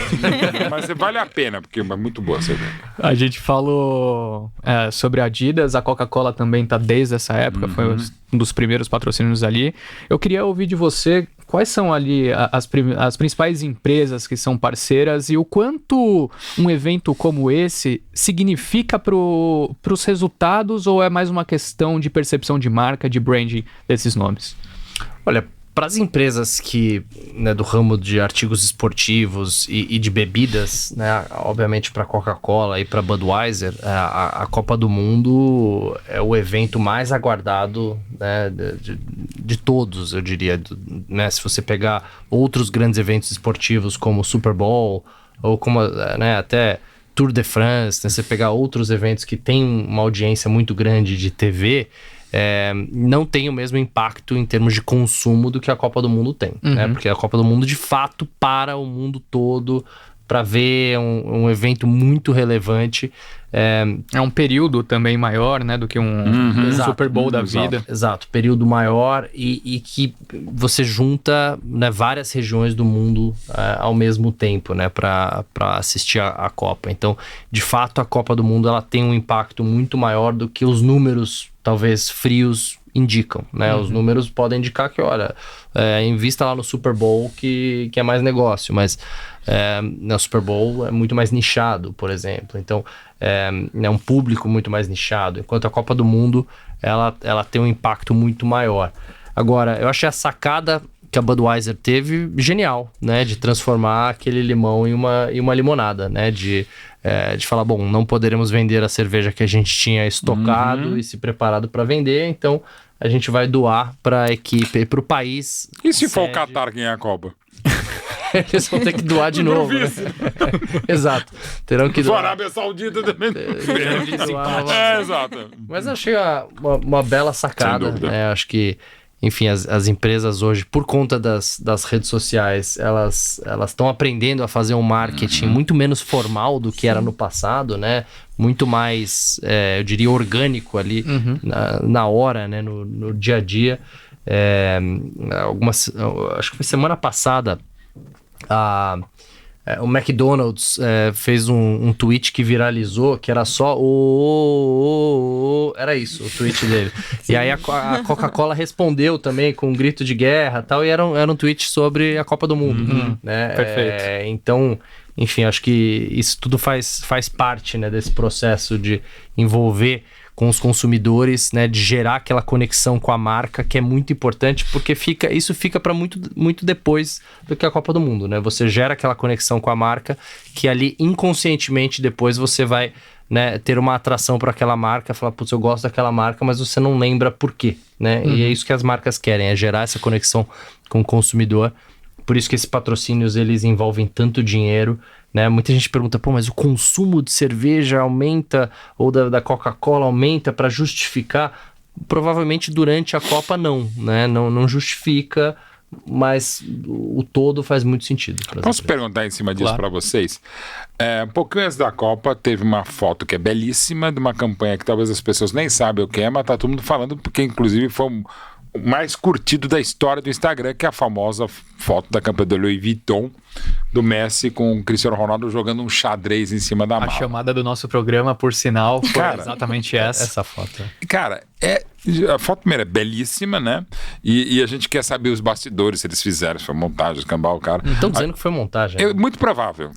Mas vale a pena, porque é muito boa essa ideia. A gente falou sobre a Adidas, a Coca-Cola também tá desde essa época, foi um dos primeiros patrocínios ali. Eu queria ouvir de você quais são ali as principais empresas que são parceiras e o quanto um evento como esse significa pros resultados, ou é mais uma questão de percepção de marca, de branding desses nomes? Olha, para as empresas que, né, do ramo de artigos esportivos e de bebidas, né, obviamente para Coca-Cola e para Budweiser, a Copa do Mundo é o evento mais aguardado, né, de todos, eu diria. Né, se você pegar outros grandes eventos esportivos como o Super Bowl ou como, né, até Tour de France, né, você pegar outros eventos que têm uma audiência muito grande de TV, não tem o mesmo impacto em termos de consumo do que a Copa do Mundo tem, né? Porque a Copa do Mundo, de fato, para o mundo todo para ver um evento muito relevante. É um período também maior, né, do que um Super Bowl da vida. Exato, período maior e que você junta, né, várias regiões do mundo ao mesmo tempo, né, para assistir a Copa. Então, de fato, a Copa do Mundo ela tem um impacto muito maior do que os números, talvez, frios indicam, né? Os números podem indicar que, olha, invista lá no Super Bowl que é mais negócio, mas no Super Bowl é muito mais nichado, por exemplo. Então, é um público muito mais nichado, enquanto a Copa do Mundo, ela tem um impacto muito maior. Agora, eu achei a sacada que a Budweiser teve genial, né? De transformar aquele limão em uma limonada, né? De falar, bom, não poderemos vender a cerveja que a gente tinha estocado e se preparado para vender, então a gente vai doar para a equipe, para o país. E se for o Qatar ganhar a Copa? Eles vão ter que doar de novo, né? Exato. Terão que doar. A Arábia Saudita também. Exato. Mas eu achei uma bela sacada. Né? Acho que, enfim, as empresas hoje, por conta das redes sociais, elas estão aprendendo a fazer um marketing muito menos formal do que era no passado, né? Muito mais, eu diria, orgânico ali na hora, né? No dia a dia. Acho que foi semana passada, o McDonald's fez um tweet que viralizou, que era só era isso, o tweet dele. E aí a Coca-Cola respondeu também com um grito de guerra e tal, e era um tweet sobre a Copa do Mundo. Né? Perfeito. Então, enfim, acho que isso tudo faz parte, né, desse processo de envolver com os consumidores, né, de gerar aquela conexão com a marca, que é muito importante, porque isso fica para muito, muito depois do que a Copa do Mundo, né? Você gera aquela conexão com a marca, que ali inconscientemente depois você vai, né, ter uma atração por aquela marca, falar, putz, eu gosto daquela marca, mas você não lembra por quê, né? E é isso que as marcas querem, é gerar essa conexão com o consumidor. Por isso que esses patrocínios, eles envolvem tanto dinheiro, né? Muita gente pergunta, mas o consumo de cerveja aumenta, ou da Coca-Cola aumenta para justificar? Provavelmente durante a Copa não, né? Não justifica, mas o todo faz muito sentido. Posso perguntar em cima disso para vocês? Um pouquinho antes da Copa, teve uma foto que é belíssima, de uma campanha que talvez as pessoas nem sabem o que é, mas tá todo mundo falando, porque inclusive foi o mais curtido da história do Instagram, que é a famosa foto da campanha do Louis Vuitton, do Messi com o Cristiano Ronaldo jogando um xadrez em cima da mala. A chamada do nosso programa, por sinal, foi exatamente essa foto. Cara, a foto primeiro é belíssima, né? E a gente quer saber os bastidores, se eles fizeram, se foi montagem, escambar o cara. Estão dizendo que foi montagem. Muito provável.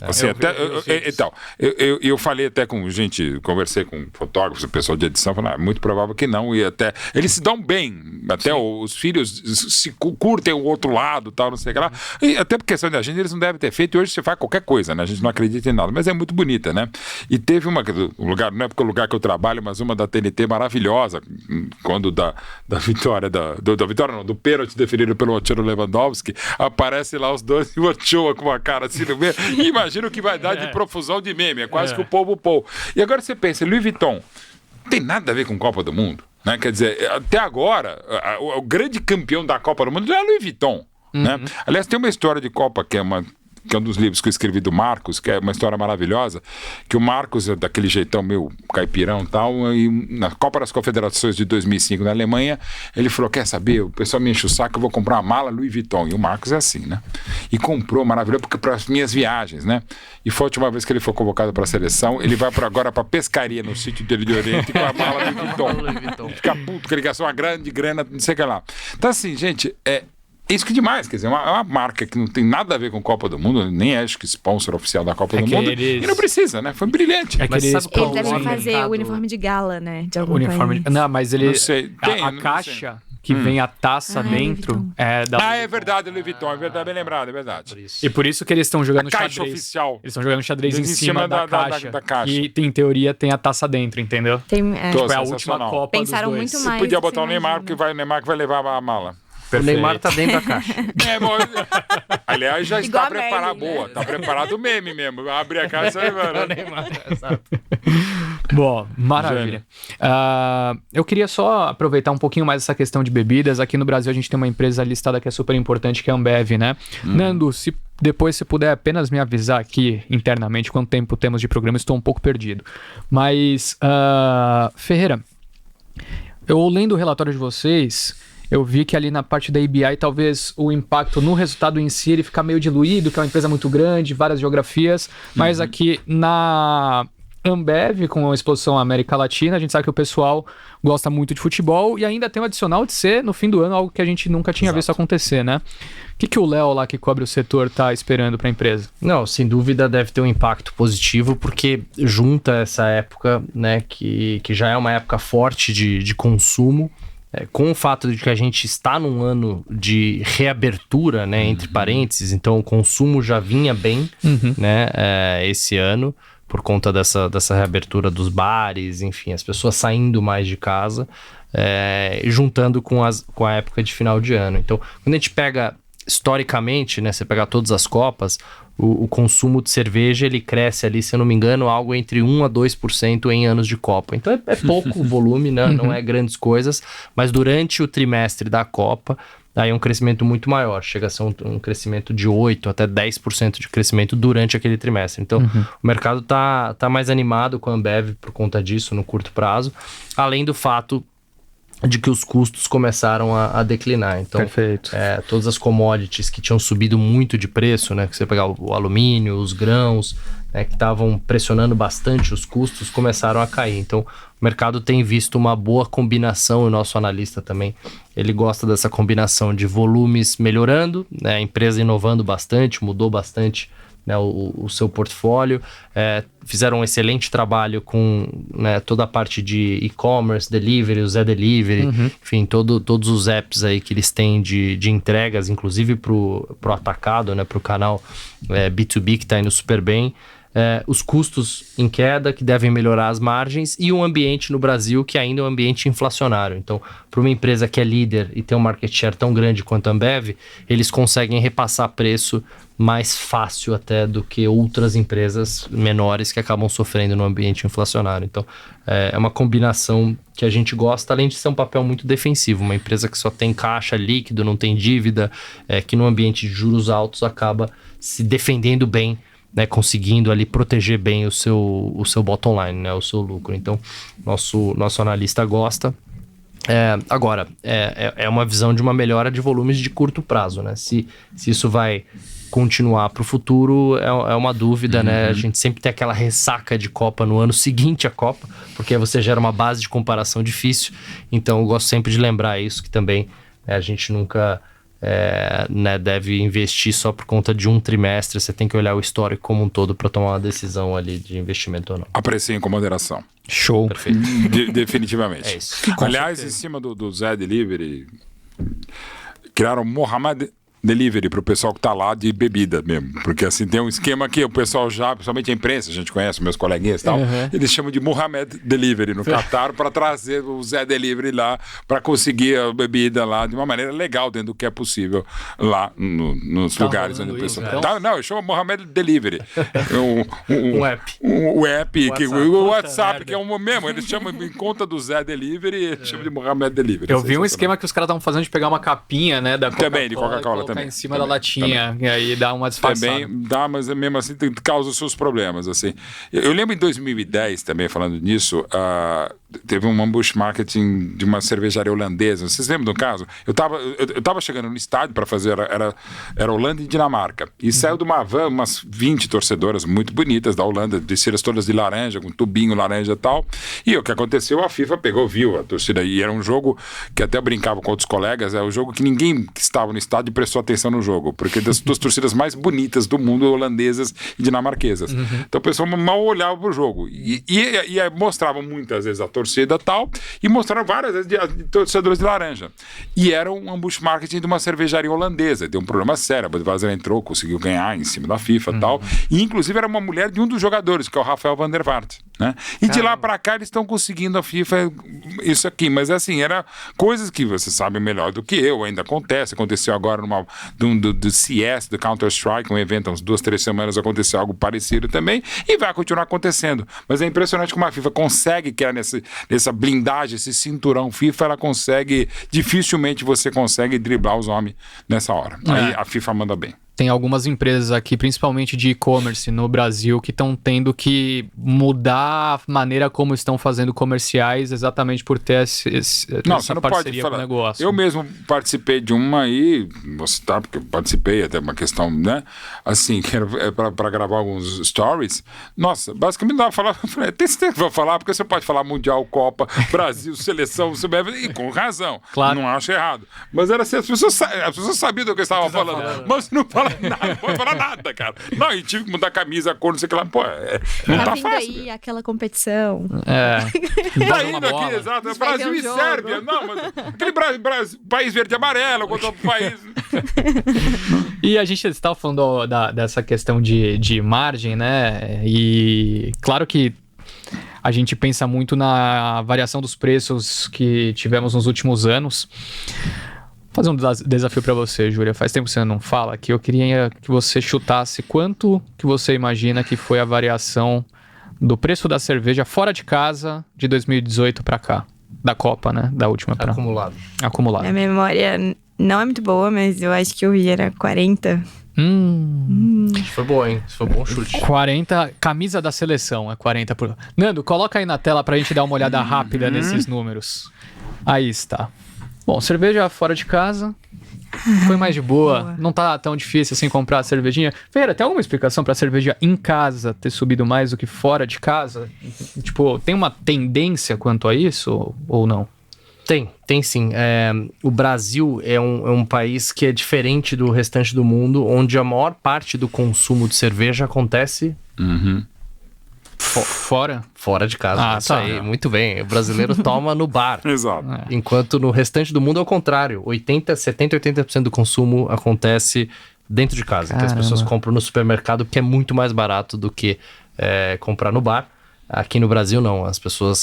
Eu falei até com gente, conversei com fotógrafos, o pessoal de edição, falei, muito provável que não. E até eles se dão bem, até os filhos se curtem o outro lado, tal, não sei o que lá. E até por questão da gente, eles não devem ter feito, e hoje você faz qualquer coisa, né? A gente não acredita em nada, mas é muito bonita, né? E teve um lugar, não é porque é o lugar que eu trabalho, mas uma da TNT maravilhosa, quando da vitória, do pênalti definido pelo Ochoa Lewandowski, aparece lá os dois e o Ochoa com uma cara assim no meio. E imagina o que vai dar de profusão de meme, é quase que o povo. E agora você pensa, Louis Vuitton, não tem nada a ver com Copa do Mundo, né? Quer dizer, até agora, o grande campeão da Copa do Mundo é Louis Vuitton. Né? Aliás, tem uma história de Copa que é um dos livros que eu escrevi do Marcos, que é uma história maravilhosa, que o Marcos é daquele jeitão meio caipirão e tal, e na Copa das Confederações de 2005 na Alemanha, ele falou, quer saber, o pessoal me enche o saco, eu vou comprar uma mala Louis Vuitton, e o Marcos é assim, né? E comprou, maravilhoso, porque para as minhas viagens, né? E foi a última vez que ele foi convocado para a seleção, ele vai agora para pescaria no sítio dele de Oriente com a mala Louis Vuitton. Fica puto, que ele gastou uma grande grana, não sei o que lá. Então assim, gente, isso que é demais, quer dizer, é uma marca que não tem nada a ver com Copa do Mundo, nem acho que sponsor oficial da Copa do Mundo, e não precisa, né? Foi brilhante. Mas eles devem fazer o uniforme de gala, né? De algum país. Não, mas ele... Não sei. A caixa que vem a taça dentro é da... é verdade, Louis Vuitton, é verdade, bem lembrado, é verdade. E por isso que eles estão jogando caixa xadrez. Oficial. Eles estão jogando xadrez em cima da caixa. E em teoria tem a taça dentro, entendeu? Tipo, é a última Copa pensaram dos dois. muito mais. Você podia botar o Neymar, porque o Neymar que vai levar a mala. Perfeito. O Neymar tá dentro da caixa. Aliás, já igual está preparado. Boa, tá preparado o meme mesmo. Abre a caixa e vai. Bom, maravilha. Eu queria só aproveitar um pouquinho mais essa questão de bebidas. Aqui no Brasil a gente tem uma empresa listada que é super importante, que é a Ambev, né? Nando, se depois você puder apenas me avisar aqui internamente quanto tempo temos de programa, estou um pouco perdido. Mas, Ferreira, eu lendo o relatório de vocês, eu vi que ali na parte da ABI talvez o impacto no resultado em si ele fica meio diluído, que é uma empresa muito grande, várias geografias, mas aqui na Ambev, com a exposição à América Latina, a gente sabe que o pessoal gosta muito de futebol e ainda tem o adicional de ser, no fim do ano, algo que a gente nunca tinha visto acontecer, né? O que o Léo lá que cobre o setor tá esperando para a empresa? Não, sem dúvida deve ter um impacto positivo, porque junta essa época, né, que já é uma época forte de consumo, com o fato de que a gente está num ano de reabertura, né, entre parênteses, então o consumo já vinha bem, né, esse ano, por conta dessa reabertura dos bares, enfim, as pessoas saindo mais de casa, juntando com a época de final de ano. Então, quando a gente pega historicamente, né, você pegar todas as Copas, o consumo de cerveja, ele cresce ali, se eu não me engano, algo entre 1 a 2% em anos de Copa. Então é pouco volume, né? Não é grandes coisas, mas durante o trimestre da Copa, aí é um crescimento muito maior, chega a ser um crescimento de 8% até 10% de crescimento durante aquele trimestre. Então, o mercado tá mais animado com a Ambev por conta disso, no curto prazo, além do fato de que os custos começaram a declinar. Então, perfeito. Todas as commodities que tinham subido muito de preço, né, que você pegar o alumínio, os grãos, né, que estavam pressionando bastante os custos, começaram a cair. Então, o mercado tem visto uma boa combinação, o nosso analista também, ele gosta dessa combinação de volumes melhorando, né, a empresa inovando bastante, mudou bastante, né, o seu portfólio, fizeram um excelente trabalho com, né, toda a parte de e-commerce, delivery, o Zé Delivery, enfim, todos os apps aí que eles têm de entregas, inclusive pro atacado, né, pro canal B2B que está indo super bem. Os custos em queda, que devem melhorar as margens, e um ambiente no Brasil que ainda é um ambiente inflacionário. Então, para uma empresa que é líder e tem um market share tão grande quanto a Ambev, eles conseguem repassar preço mais fácil até do que outras empresas menores que acabam sofrendo no ambiente inflacionário. Então, é uma combinação que a gente gosta, além de ser um papel muito defensivo. Uma empresa que só tem caixa líquido, não tem dívida, que no ambiente de juros altos acaba se defendendo bem, né, conseguindo ali proteger bem o seu bottom line, né, o seu lucro. Então, nosso analista gosta. Agora, é uma visão de uma melhora de volumes de curto prazo, né? Se isso vai continuar para o futuro é uma dúvida, né? A gente sempre tem aquela ressaca de Copa no ano seguinte à Copa, porque você gera uma base de comparação difícil. Então, eu gosto sempre de lembrar isso, que também a gente nunca né, deve investir só por conta de um trimestre. Você tem que olhar o histórico como um todo para tomar uma decisão ali de investimento ou não. Apreciem com moderação. Show. Perfeito. Definitivamente. É isso. Aliás, em cima do Zé Delivery, criaram Mohamed Delivery para o pessoal que tá lá de bebida mesmo. Porque assim, tem um esquema que o pessoal já, principalmente a imprensa, a gente conhece, meus coleguinhas e tal, eles chamam de Mohamed Delivery no Catar para trazer o Zé Delivery lá para conseguir a bebida lá de uma maneira legal, dentro do que é possível lá nos lugares onde o pessoal... então? Não, eu chamo Mohamed Delivery. Um app. O app, o WhatsApp, merda. que é o mesmo, eles chamam em conta do Zé Delivery, eles chamam de Mohamed Delivery. Eu vi um esquema que os caras estavam fazendo de pegar uma capinha, né, da Coca-Cola, Também, de Coca-Cola também. em cima da latinha, e aí dá uma disfarçada. Também dá, mas mesmo assim causa os seus problemas, assim. Eu lembro em 2010, também falando nisso, teve um ambush marketing de uma cervejaria holandesa. Vocês lembram do caso? Eu tava chegando no estádio para fazer, era Holanda e Dinamarca. E saiu de uma van, umas 20 torcedoras muito bonitas da Holanda, vestidas todas de laranja, com tubinho laranja e tal. E o que aconteceu, a FIFA viu a torcida. E era um jogo que até eu brincava com outros colegas, é o jogo que ninguém que estava no estádio prestou atenção no jogo, porque das duas torcidas mais bonitas do mundo, holandesas e dinamarquesas. Então o pessoal mal olhava pro jogo. E mostravam muitas vezes a torcida e tal, e mostraram várias vezes de torcedores de laranja. E era um ambush marketing de uma cervejaria holandesa. Deu um problema sério. A Budweiser entrou, conseguiu ganhar em cima da FIFA e tal. E inclusive era uma mulher de um dos jogadores, que é o Rafael van der Vaart. né? E de lá para cá eles estão conseguindo a FIFA isso aqui, mas assim, era coisas que você sabe melhor do que eu, ainda aconteceu agora do CS, do Counter-Strike, um evento há uns 2, 3 semanas aconteceu algo parecido também, e vai continuar acontecendo, mas é impressionante como a FIFA consegue criar nessa blindagem, esse cinturão FIFA, ela consegue, dificilmente você consegue driblar os homens nessa hora, aí a FIFA manda bem. Tem algumas empresas aqui, principalmente de e-commerce no Brasil, que estão tendo que mudar a maneira como estão fazendo comerciais exatamente por ter essa parceria com o negócio. Eu mesmo participei de uma aí, vou citar porque eu participei, até uma questão, né? Assim, que era para gravar alguns stories. Nossa, basicamente não dava pra falar. Eu falei, tem certeza que vou falar, porque você pode falar Mundial, Copa, Brasil, Seleção, e com razão. Claro. Não acho errado. Mas era assim, as pessoas sabiam do que eu estava falando. Mas não fala nada, não pode falar nada, cara. Não, e tive que mudar a camisa, a cor, não sei o que lá. Pô, não tá vindo fácil. aí aquela competição. Tá indo aqui, exato. Brasil e Sérvia. Não, mas aquele país verde e amarelo, contra outro país. E a gente estava falando dessa questão de margem, né? E claro que a gente pensa muito na variação dos preços que tivemos nos últimos anos. Vou fazer um desafio para você, Júlia. Faz tempo que você não fala, que eu queria que você chutasse quanto que você imagina que foi a variação do preço da cerveja fora de casa de 2018 para cá. Da Copa, né? Da última pra... Acumulado. Minha memória não é muito boa, mas eu acho que eu vi era 40. Isso foi bom, hein? Isso foi um bom chute. 40, camisa da seleção é 40 por... Nando, coloca aí na tela pra gente dar uma olhada rápida nesses números. Aí está. Bom, cerveja fora de casa foi mais de boa. Não tá tão difícil assim comprar a cervejinha. Feira, tem alguma explicação pra cerveja em casa ter subido mais do que fora de casa? Tipo, tem uma tendência quanto a isso ou não? Tem sim. O Brasil é um país que é diferente do restante do mundo, onde a maior parte do consumo de cerveja acontece fora de casa. Isso tá. aí, muito bem. O brasileiro toma no bar. Exato. Enquanto no restante do mundo é o contrário. 80% do consumo acontece dentro de casa. Então as pessoas compram no supermercado porque é muito mais barato do que comprar no bar. Aqui no Brasil não, a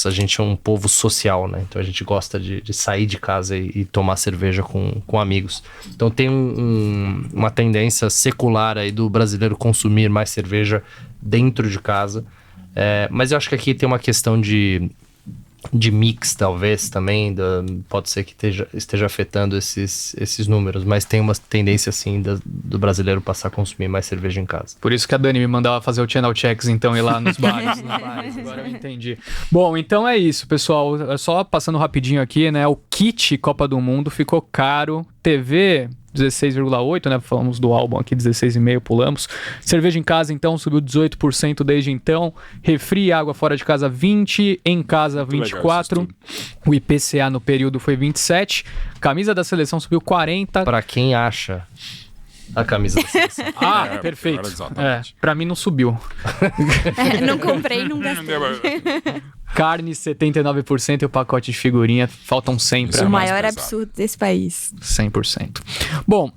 gente é um povo social, né? Então a gente gosta de sair de casa e tomar cerveja com amigos. Então tem uma tendência secular aí do brasileiro consumir mais cerveja dentro de casa. Mas eu acho que aqui tem uma questão de mix, talvez, também. Pode ser que esteja afetando esses números, mas tem uma tendência, assim, do brasileiro passar a consumir mais cerveja em casa. Por isso que a Dani me mandava fazer o channel checks, então, ir lá nos bares. Agora eu entendi. Bom, então é isso, pessoal. Só passando rapidinho aqui, né? O kit Copa do Mundo ficou caro. TV... 16,8, né? Falamos do álbum aqui, 16,5, pulamos. Cerveja em casa, então, subiu 18% desde então. Refri e água fora de casa, 20%. Em casa, 24%. O IPCA no período foi 27%. Camisa da seleção subiu 40%. Pra quem acha a camisa da seleção. Perfeito. Pra mim não subiu. Não comprei, não gastei. Carne, 79% e o pacote de figurinha faltam 100 pra o maior absurdo desse país. 100%. Bom,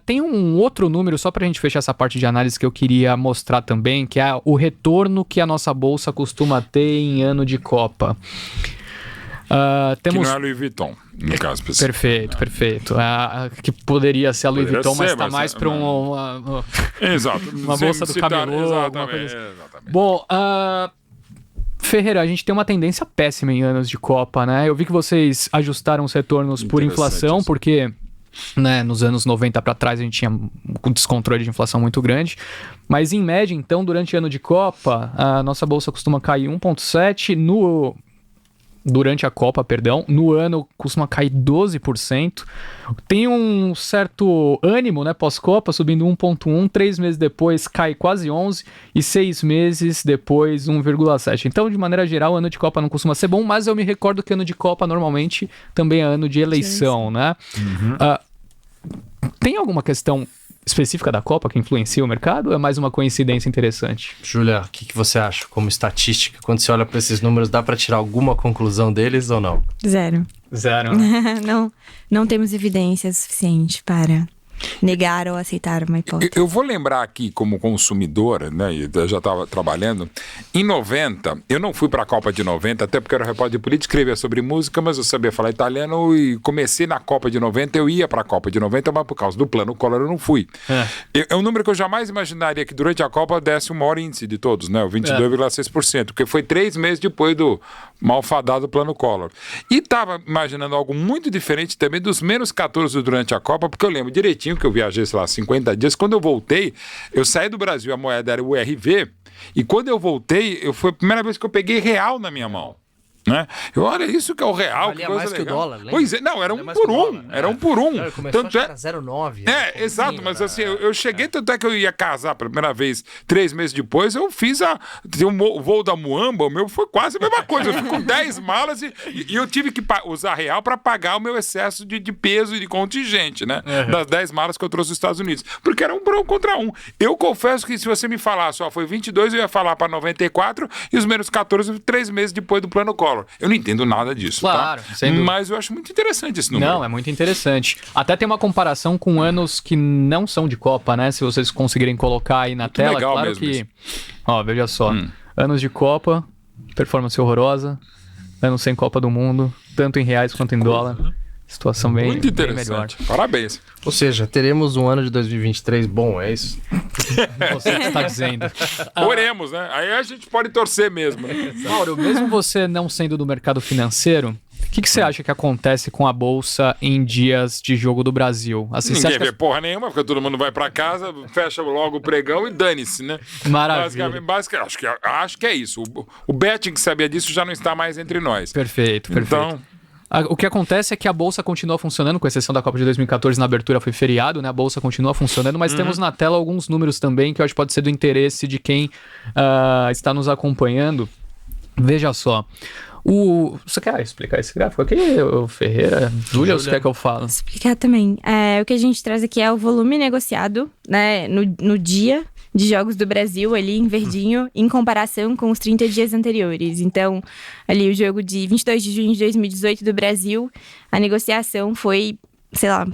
tem um outro número, só pra gente fechar essa parte de análise, que eu queria mostrar também, que é o retorno que a nossa bolsa costuma ter em ano de Copa. Temos... Que não é Louis Vuitton, no caso específico. Perfeito. Que poderia ser a Louis Vuitton, mas tá mais pra uma bolsa do camelô, alguma coisa assim. Exatamente. Bom, Ferreira, a gente tem uma tendência péssima em anos de Copa, né? Eu vi que vocês ajustaram os retornos por inflação, porque, né, nos anos 90 para trás a gente tinha um descontrole de inflação muito grande. Mas, em média, então, durante ano de Copa, a nossa bolsa costuma cair 1,7%. Durante a Copa, no ano costuma cair 12%. Tem um certo ânimo, né, pós-Copa, subindo 1,1%, 3 meses depois cai quase 11% e 6 meses depois 1,7%. Então, de maneira geral, o ano de Copa não costuma ser bom, mas eu me recordo que ano de Copa normalmente também é ano de eleição, né? Tem alguma questão específica da Copa que influencia o mercado ou é mais uma coincidência interessante? Júlia, o que você acha como estatística? Quando você olha para esses números, dá para tirar alguma conclusão deles ou não? Zero. Zero. Não temos evidência suficiente para negaram ou aceitaram uma hipótese. Eu vou lembrar aqui como consumidor, né, eu já estava trabalhando, em 90, eu não fui para a Copa de 90, até porque eu era repórter de política, escrevia sobre música, mas eu sabia falar italiano e comecei na Copa de 90, eu ia para a Copa de 90, mas por causa do plano Collor eu não fui. É um número que eu jamais imaginaria que durante a Copa desse o maior índice de todos, né, o 22,6%, porque foi 3 meses depois do malfadado plano Collor. E estava imaginando algo muito diferente também dos menos 14 durante a Copa, porque eu lembro direitinho que eu viajei, sei lá, 50 dias. Quando eu voltei, eu saí do Brasil, a moeda era o RV, e quando eu voltei, foi a primeira vez que eu peguei real na minha mão. Né? Olha, isso que é o real. Valia mais que o dólar, lembra? Pois é, não, era um por um. Era um por um. Começou era 0,9. Exato, mas assim, eu cheguei, tanto é que eu ia casar pela primeira vez 3 meses depois, eu fiz o voo da Muamba, o meu foi quase a mesma coisa. Eu fui com 10 malas e eu tive que usar real para pagar o meu excesso de peso e de contingente, né? Das 10 malas que eu trouxe dos Estados Unidos. Porque era um por um contra um. Eu confesso que se você me falasse, foi 22, eu ia falar para 94 e os menos 14, 3 meses depois do plano Collor. Eu não entendo nada disso, claro, tá? Sem dúvida. Mas eu acho muito interessante esse número. Não, é muito interessante. Até tem uma comparação com anos que não são de Copa, né? Se vocês conseguirem colocar aí na muito tela, legal claro mesmo que... isso. Ó, veja só. Anos de Copa, performance horrorosa, anos sem Copa do Mundo, tanto em reais quanto em dólar. Situação bem, Muito bem melhor. interessante. Parabéns. Ou seja, teremos um ano de 2023 bom, é isso? Você que está dizendo. Oremos, né? Aí a gente pode torcer mesmo, né? Mauro, mesmo você não sendo do mercado financeiro, o que você acha que acontece com a Bolsa em dias de jogo do Brasil? Assim, você Ninguém acha que vê porra nenhuma, porque todo mundo vai pra casa, fecha logo o pregão e dane-se, né? Maravilha. Basicamente, acho que é isso. O Betting que sabia disso já não está mais entre nós. Perfeito. Então, O que acontece é que a Bolsa continua funcionando, com exceção da Copa de 2014, na abertura foi feriado, né? A Bolsa continua funcionando, mas temos na tela alguns números também que eu acho que pode ser do interesse de quem está nos acompanhando. Veja só. Você quer explicar esse gráfico aqui, o Ferreira? Júlia, ou você quer que eu fale? Explicar também. O que a gente traz aqui é o volume negociado, né, no dia de jogos do Brasil, ali em verdinho, em comparação com os 30 dias anteriores. Então, ali o jogo de 22 de junho de 2018 do Brasil, a negociação foi, sei lá,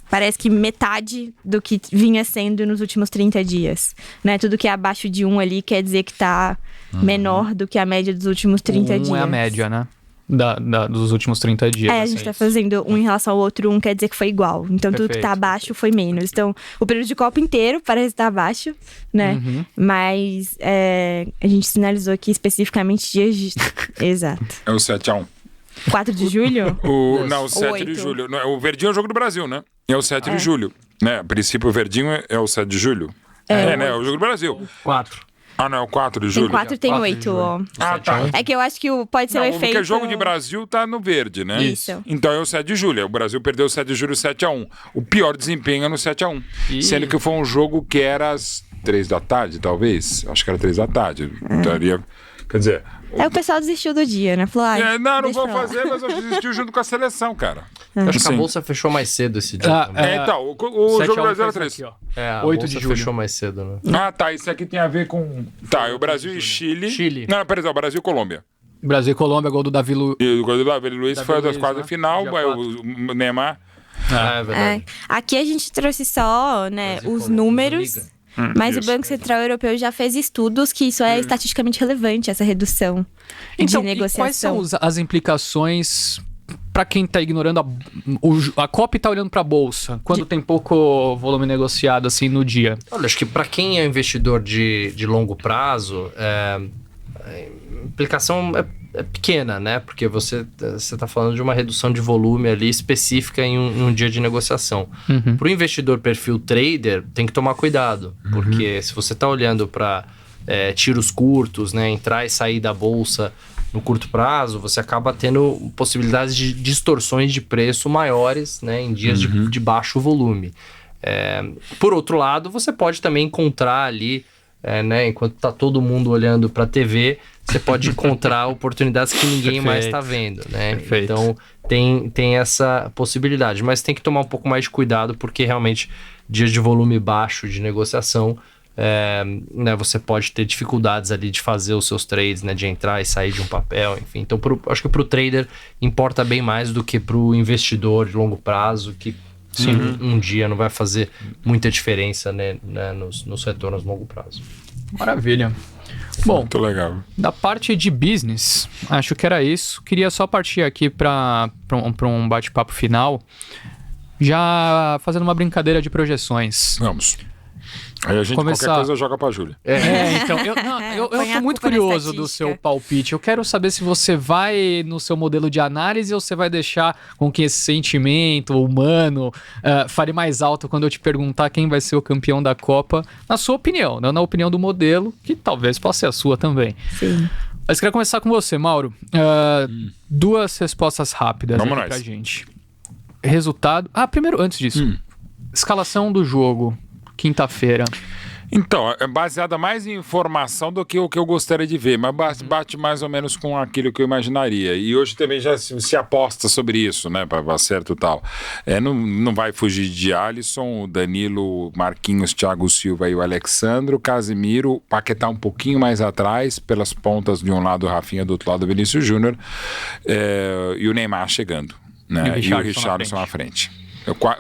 parece que metade do que vinha sendo nos últimos 30 dias. Né? Tudo que é abaixo de 1 ali quer dizer que está menor do que a média dos últimos 30 dias. 1 é a média, né? Dos últimos 30 dias. A gente tá fazendo um em relação ao outro, um quer dizer que foi igual. Então, tudo que tá abaixo foi menos. Então, o período de Copa inteiro parece estar abaixo, né? Mas a gente sinalizou aqui especificamente dias de... Exato. é o 7-1. 4 de julho? Não, o 7 de julho. Não, o verdinho é o jogo do Brasil, né? É o 7 de julho. Né? A princípio, o verdinho é o 7 de julho. Né? É o jogo do Brasil. 4. Não, é o 4 de julho. Tem 4 e tem 8, ó. Tá. É que eu acho que pode ser o efeito... Porque o jogo de Brasil tá no verde, né? Isso. Então é o 7 de julho. O Brasil perdeu o 7 de julho 7-1. O pior desempenho é no 7-1. Sendo que foi um jogo que era às 3 da tarde, talvez. Acho que era 3 da tarde. Quer dizer... O pessoal desistiu do dia, né? Falou, não vou fazer, mas eu desisti junto com a seleção, cara. Acho que a Bolsa fechou mais cedo esse dia. Então, o jogo do Brasil era 3. A 8 Bolsa de julho. fechou mais cedo, né? Isso aqui tem a ver com... o Brasil e Chile. Não, peraí, o Brasil e Colômbia. Brasil e Colômbia, gol do Davi Luiz. E o gol do Davi Luiz foi das quartas né? de final, o Neymar... É verdade. Aqui a gente trouxe só, né, os números... Mas o Banco Central Europeu já fez estudos que isso é estatisticamente relevante, essa redução de negociação. Quais são as implicações para quem está ignorando a COP está olhando para a Bolsa, quando tem pouco volume negociado assim no dia? Olha, acho que para quem é investidor de longo prazo, a implicação é pequena, né? Porque você está falando de uma redução de volume ali específica em um dia de negociação. Para o investidor perfil trader, tem que tomar cuidado, porque se você está olhando para tiros curtos, né? Entrar e sair da bolsa no curto prazo, você acaba tendo possibilidades de distorções de preço maiores, né? Em dias de baixo volume. Por outro lado, você pode também encontrar ali, né? Enquanto está todo mundo olhando para a TV, você pode encontrar oportunidades que ninguém mais está vendo, né? Perfeito. Então, tem essa possibilidade. Mas tem que tomar um pouco mais de cuidado, porque realmente, dias de volume baixo de negociação, né, você pode ter dificuldades ali de fazer os seus trades, né? De entrar e sair de um papel, enfim. Então, acho que para o trader importa bem mais do que para o investidor de longo prazo, que Sim. Um dia não vai fazer muita diferença, né, nos retornos a longo prazo. Maravilha. Bom, Muito legal. da parte de business, acho que era isso. Queria só partir aqui para um bate-papo final, já fazendo uma brincadeira de projeções. Vamos. Aí a gente, Começar. qualquer coisa, joga pra Júlia. Então, eu Põe a tô muito culpa na curioso do estatística. seu palpite. Eu quero saber se você vai no seu modelo de análise ou você vai deixar com que esse sentimento humano fale mais alto quando eu te perguntar quem vai ser o campeão da Copa, na sua opinião, não na opinião do modelo, que talvez possa ser a sua também. Sim. Mas queria começar com você, Mauro. Duas respostas rápidas Vamos aqui nós. pra gente. Resultado... primeiro, antes disso. Escalação do jogo, quinta-feira. Então, é baseada mais em informação do que o que eu gostaria de ver, mas bate mais ou menos com aquilo que eu imaginaria. E hoje também já se aposta sobre isso, né, para acerto e tal. Não vai fugir de Alisson, o Danilo, Marquinhos, Thiago Silva e o Alexandro, Casemiro, Paquetá um pouquinho mais atrás, pelas pontas de um lado o Rafinha, do outro lado o Vinícius Júnior, e o Neymar chegando, né, e o Richarlison à frente.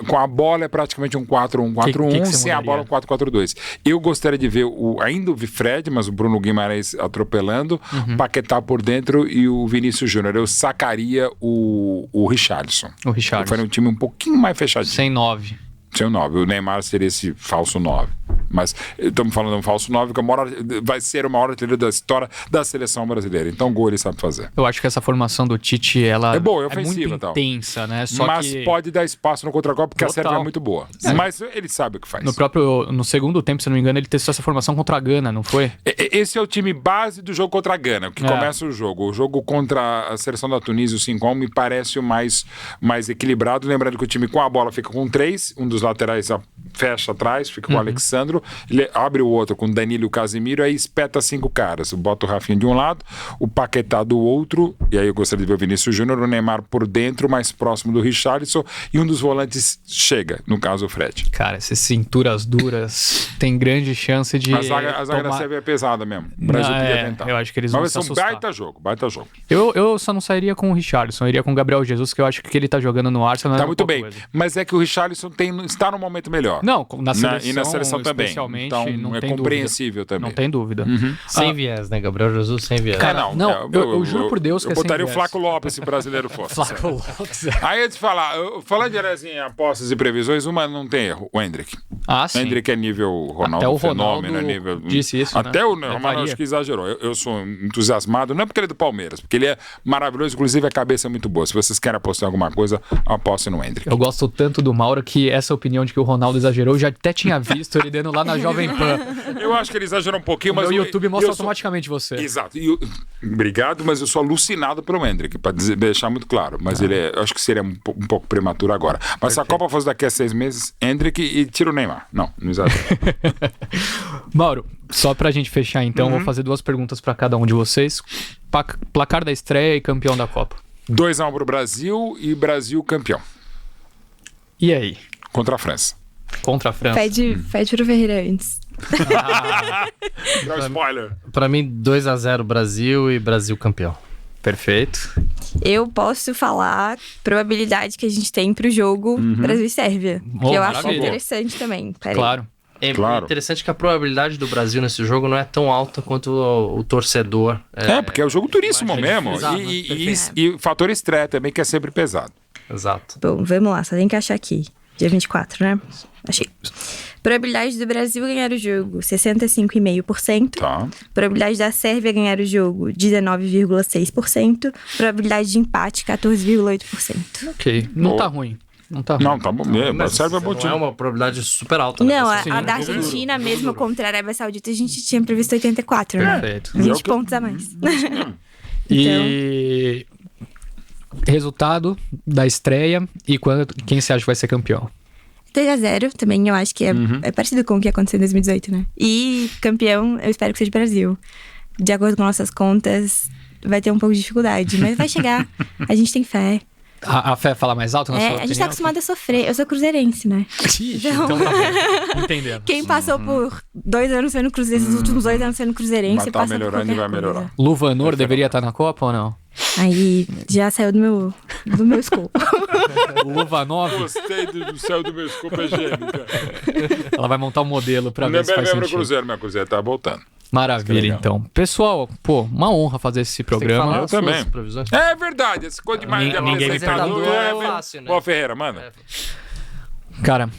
Com a bola é praticamente um 4-1-4-1, que sem a bola um 4-4-2. Eu gostaria de ver ainda o Fred, mas o Bruno Guimarães atropelando, Paquetá por dentro e o Vinícius Júnior. Eu sacaria o Richarlison. O Richarlison. Faria um time um pouquinho mais fechadinho. Sem 9. Sem o 9. O Neymar seria esse falso 9. Mas estamos falando de um falso 9 que vai ser o maior artilheiro da história da seleção brasileira. Então, gol ele sabe fazer. Eu acho que essa formação do Tite, ela É boa, é ofensiva, muito tal. intensa, né? Mas pode dar espaço no contra-golpe porque a Total. Sérvia é muito boa. Mas ele sabe o que faz. No segundo tempo, se não me engano, ele testou essa formação contra a Gana, não foi? Esse é o time base do jogo contra a Gana, que começa o jogo. O jogo contra a seleção da Tunísia, o 5-1, me parece o mais equilibrado. Lembrando que o time com a bola fica com 3, um dos laterais fecha atrás, fica com o Alexandro, ele abre o outro com o Danilo e o Casemiro, aí espeta 5 caras. Bota o Rafinha de um lado, o Paquetá do outro, e aí eu gostaria de ver o Vinícius Júnior, o Neymar por dentro, mais próximo do Richarlison, e um dos volantes chega, no caso o Fred. Cara, essas cinturas duras tem grande chance de A zaga da Sérvia é pesada mesmo. O Brasil podia tentar. Eu acho que eles vão Mas se vai ser um assustar. baita jogo. Eu só não sairia com o Richarlison, eu iria com o Gabriel Jesus, que eu acho que ele tá jogando no Arsenal. Tá é muito pouca bem, coisa. mas é que o Richarlison está num momento melhor. Não, na seleção, E na seleção também. especialmente, Então não é tem compreensível dúvida. também. Não tem dúvida. Sem viés, né? Gabriel Jesus sem viés. Cara, eu juro por Deus que eu é sem botaria o viés. Flaco Lopes se brasileiro fosse. Flaco Lopes. Aí eu te falar, falando em apostas e previsões, uma não tem erro, o Endrick. Ah, O sim. Endrick é nível Ronaldo, Até o fenômeno, Ronaldo nível... disse isso, Até né? o Ronaldo acho que exagerou. Eu sou entusiasmado, não é porque ele é do Palmeiras, porque ele é maravilhoso, inclusive a cabeça é muito boa. Se vocês querem apostar em alguma coisa, apostem no Endrick. Eu gosto tanto do Mauro que essa opinião de que o Ronaldo exagerou, eu já até tinha visto ele dando lá na Jovem Pan. Eu acho que ele exagerou um pouquinho, Mas mas... o YouTube mostra eu sou- automaticamente você. Exato. Obrigado, mas eu sou alucinado pelo Endrick, para deixar muito claro. Mas eu acho que seria um pouco prematuro agora. Mas se a Copa fosse daqui a 6 meses, Endrick e tira o Neymar. Não exagero. Mauro, só pra gente fechar então, vou fazer 2 perguntas pra cada um de vocês. Placar da estreia e campeão da Copa. 2-1 pro Brasil e Brasil campeão. E aí? Contra a França. Contra a França? Pede pro Ferreira antes. Dá um spoiler. Pra mim, 2-0 Brasil e Brasil campeão. Perfeito. Eu posso falar probabilidade que a gente tem pro jogo Brasil e Sérvia. Que eu acho maravilha. interessante também. Peraí. Claro. É Claro. interessante que a probabilidade do Brasil nesse jogo não é tão alta quanto o torcedor. Porque é o jogo turíssimo imagina. mesmo. Exato, E o fator estreia também, que é sempre pesado. Exato. Bom, vamos lá, só tem que achar aqui. Dia 24, né? Achei. Probabilidade do Brasil ganhar o jogo, 65,5%. Tá. Probabilidade da Sérvia ganhar o jogo, 19,6%. Probabilidade de empate, 14,8%. Ok. Não tá ruim. Não tá ruim. Não, tá bom. Mas serve é bom Não é time. uma probabilidade super alta. né? Não, Mas, a da Argentina, mesmo contra a Arábia Saudita, a gente tinha previsto 84, né? Perfeito. 20 pontos a mais. E resultado da estreia e quem você acha que vai ser campeão? 3-0 também, eu acho que é parecido com o que aconteceu em 2018, né? E campeão, eu espero que seja o Brasil. De acordo com nossas contas, vai ter um pouco de dificuldade, mas vai chegar. A gente tem fé. A fé fala mais alto na sua opinião? A gente tá acostumado a sofrer. Eu sou cruzeirense, né? Ixi, então tá bom. Entendendo. Quem passou por 2 anos sendo cruzeirense, os últimos 2 anos sendo cruzeirense, Mas tá passa por melhorando e qualquer vai melhorar. coisa. Luvanor deveria estar na Copa ou não? Aí já saiu do meu escopo. Luva 9. Gostei do céu do meu escopo, é gênio, cara. Ela vai montar um modelo pra Não ver se faz é meu sentido. Cruzeiro, meu Cruzeiro tá voltando. Maravilha, legal. então. Pessoal, pô, uma honra fazer esse programa. Eu também. Previsões. É verdade, esse coisa de mais Ninguém me perguntou. é Fácil, né? Bom, Ferreira, manda. Cara,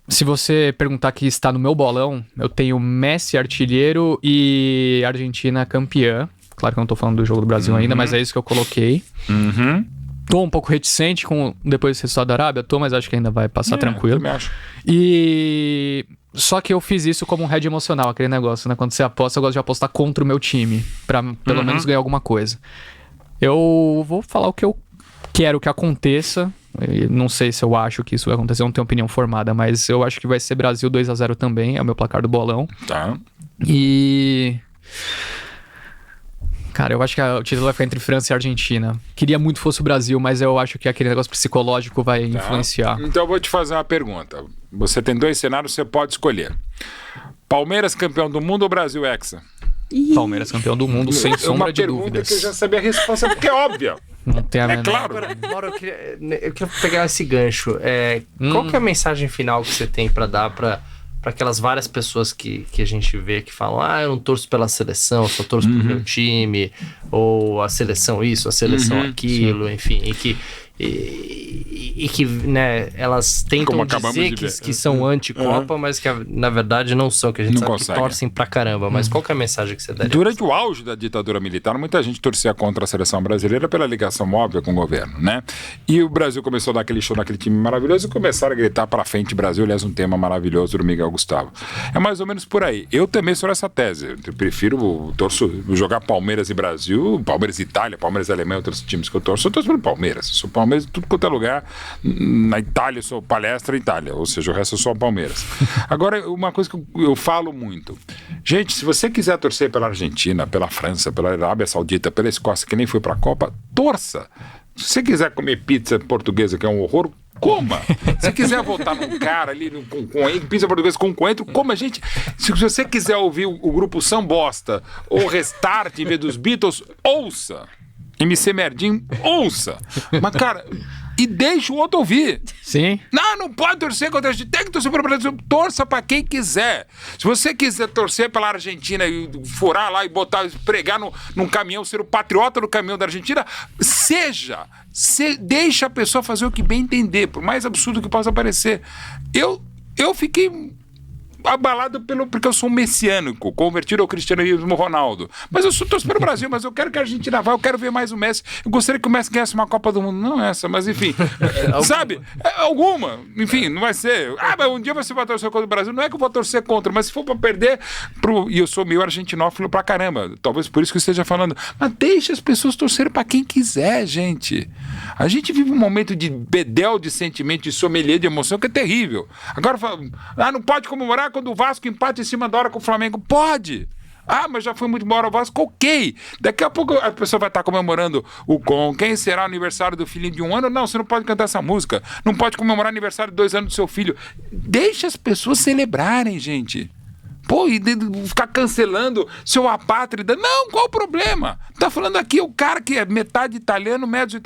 se você perguntar que está no meu bolão, eu tenho Messi artilheiro e Argentina campeã. Claro que eu não tô falando do jogo do Brasil ainda, mas é isso que eu coloquei. Uhum. Tô um pouco reticente depois desse resultado da Arábia, mas acho que ainda vai passar tranquilo. Também acho. E só que eu fiz isso como um hedge emocional, aquele negócio, né? Quando você aposta, eu gosto de apostar contra o meu time, pra pelo menos ganhar alguma coisa. Eu vou falar o que eu quero que aconteça. E não sei se eu acho que isso vai acontecer, eu não tenho opinião formada, mas eu acho que vai ser Brasil 2-0 também, é o meu placar do bolão. Tá. E... Cara, eu acho que o título vai ficar entre França e Argentina. Queria muito que fosse o Brasil, mas eu acho que aquele negócio psicológico vai influenciar. Então eu vou te fazer uma pergunta. Você tem 2 cenários, você pode escolher. Palmeiras campeão do mundo ou Brasil hexa? Palmeiras campeão do mundo, sem sombra de Uma pergunta dúvidas. que eu já sabia a resposta, porque é óbvia. Não tem a É menor- claro. Mauro, eu queria pegar esse gancho. Qual que é a mensagem final que você tem pra dar pra aquelas várias pessoas que a gente vê que falam, eu não torço pela seleção, eu só torço pro meu time, ou a seleção isso, a seleção aquilo, enfim, e que, né, elas tentam Como acabamos dizer de ver. que são anti-Copa, mas que na verdade não são, que a gente Não sabe consegue. que torcem pra caramba. Mas qual que é a mensagem que você daria? Durante o auge da ditadura militar, muita gente torcia contra a seleção brasileira pela ligação óbvia com o governo, né? E o Brasil começou a dar aquele show naquele time maravilhoso e começaram a gritar pra frente Brasil, aliás, um tema maravilhoso do Miguel Gustavo. É mais ou menos por aí. Eu também sou essa tese. Eu prefiro jogar Palmeiras e Brasil, Palmeiras e Itália, Palmeiras e Alemanha, outros times que eu torço pelo Palmeiras. Sou Palmeiras em tudo quanto é lugar. Na Itália eu sou Palestra Itália, ou seja, o resto eu sou Palmeiras. Agora, uma coisa que eu falo muito. Gente, se você quiser torcer pela Argentina, pela França, pela Arábia Saudita, pela Escócia, que nem foi pra Copa, torça. Se você quiser comer pizza portuguesa, que é um horror, coma. Se quiser voltar num cara ali, com pizza portuguesa com coentro, coma, gente. Se você quiser ouvir o grupo Sambosta ou Restart em vez dos Beatles, ouça. MC Merdinho, ouça. Mas, cara, e deixa o outro ouvir. Sim. Não pode torcer contra a gente. Tem que torcer para o Brasil. Torça para quem quiser. Se você quiser torcer pela Argentina e furar lá e pregar num caminhão, ser o patriota do caminhão da Argentina, deixa a pessoa fazer o que bem entender, por mais absurdo que possa parecer. Eu fiquei abalado porque eu sou um messiânico, convertido ao cristianismo Ronaldo. Mas eu sou torço pelo Brasil, mas eu quero que a Argentina vá, eu quero ver mais o Messi. Eu gostaria que o Messi ganhasse uma Copa do Mundo. Não essa, mas enfim. Sabe? Alguma. Enfim, não vai ser. Mas um dia você vai torcer contra o Brasil. Não é que eu vou torcer contra, mas se for pra perder, e eu sou meio argentinófilo pra caramba. Talvez por isso que eu esteja falando. Mas deixa as pessoas torcerem pra quem quiser, gente. A gente vive um momento de bedel de sentimento, de sommelier de emoção que é terrível. Agora, não pode comemorar quando o Vasco empata em cima da hora com o Flamengo. Pode! Mas já foi muito embora o Vasco, ok. Daqui a pouco a pessoa vai estar comemorando quem será o aniversário do filhinho de 1 ano. Não, você não pode cantar essa música. Não pode comemorar o aniversário de 2 anos do seu filho. Deixa as pessoas celebrarem, gente. Pô, e ficar cancelando seu apátrida. Não, qual o problema? Tá falando aqui o cara que é metade italiano, médio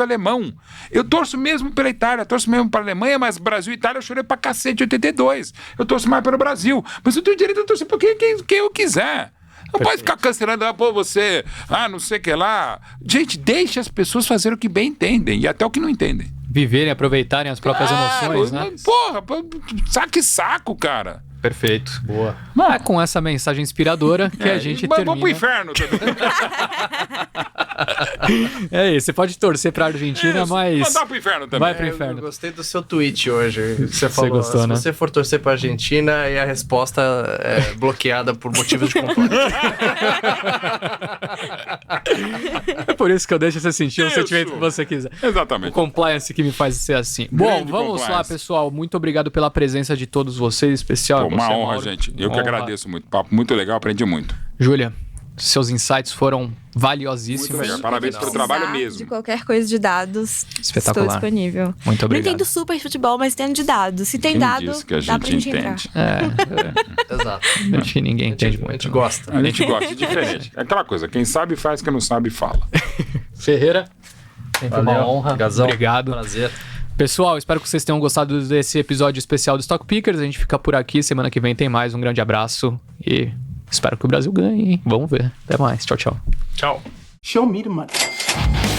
alemão. Eu torço mesmo pela Itália, torço mesmo pra Alemanha, mas Brasil e Itália eu chorei pra cacete em 82. Eu torço mais pelo Brasil. Mas eu tenho direito a torcer pra quem eu quiser. Não pode ficar cancelando, você, não sei o que lá. Gente, deixa as pessoas fazerem o que bem entendem e até o que não entendem. Viverem, aproveitarem as próprias emoções, né? Porra, saco, cara. Perfeito. Boa. É com essa mensagem inspiradora que a gente termina. Vamos pro inferno também. É isso, você pode torcer pra Argentina, mas Mandar pro inferno também. vai pro Eu inferno. gostei do seu tweet hoje. Você falou, gostou, se né? você for torcer pra Argentina e a resposta é bloqueada por motivos de complexo. É por isso que eu deixo você sentir o Isso. sentimento que você quiser. O Exatamente. compliance que me faz ser assim. Bom, Grande vamos lá, compliance. pessoal. Muito obrigado pela presença de todos vocês, em especial. Pô, uma você, honra, Mauro. gente. Eu que Honra. agradeço muito. Papo muito legal, aprendi muito. Júlia, seus insights foram valiosíssimos. Muito legal. Parabéns pelo trabalho mesmo. De qualquer coisa de dados, Espetacular. estou disponível. Muito Não obrigado. entendo super de futebol, mas entendo de dados. Se tem Quem dado, disse que a dá pra gente gente entrar. entende? Exato. Acho que ninguém entende A muito. gente não. gosta. A gente gosta, é diferente. É aquela coisa, quem sabe faz, quem não sabe fala. Ferreira? Sempre uma honra. Gazão. Obrigado. Prazer. Pessoal, espero que vocês tenham gostado desse episódio especial do Stock Pickers. A gente fica por aqui. Semana que vem tem mais. Um grande abraço e espero que o Brasil ganhe, hein? Vamos ver. Até mais. Tchau, tchau. Tchau. Show me the money.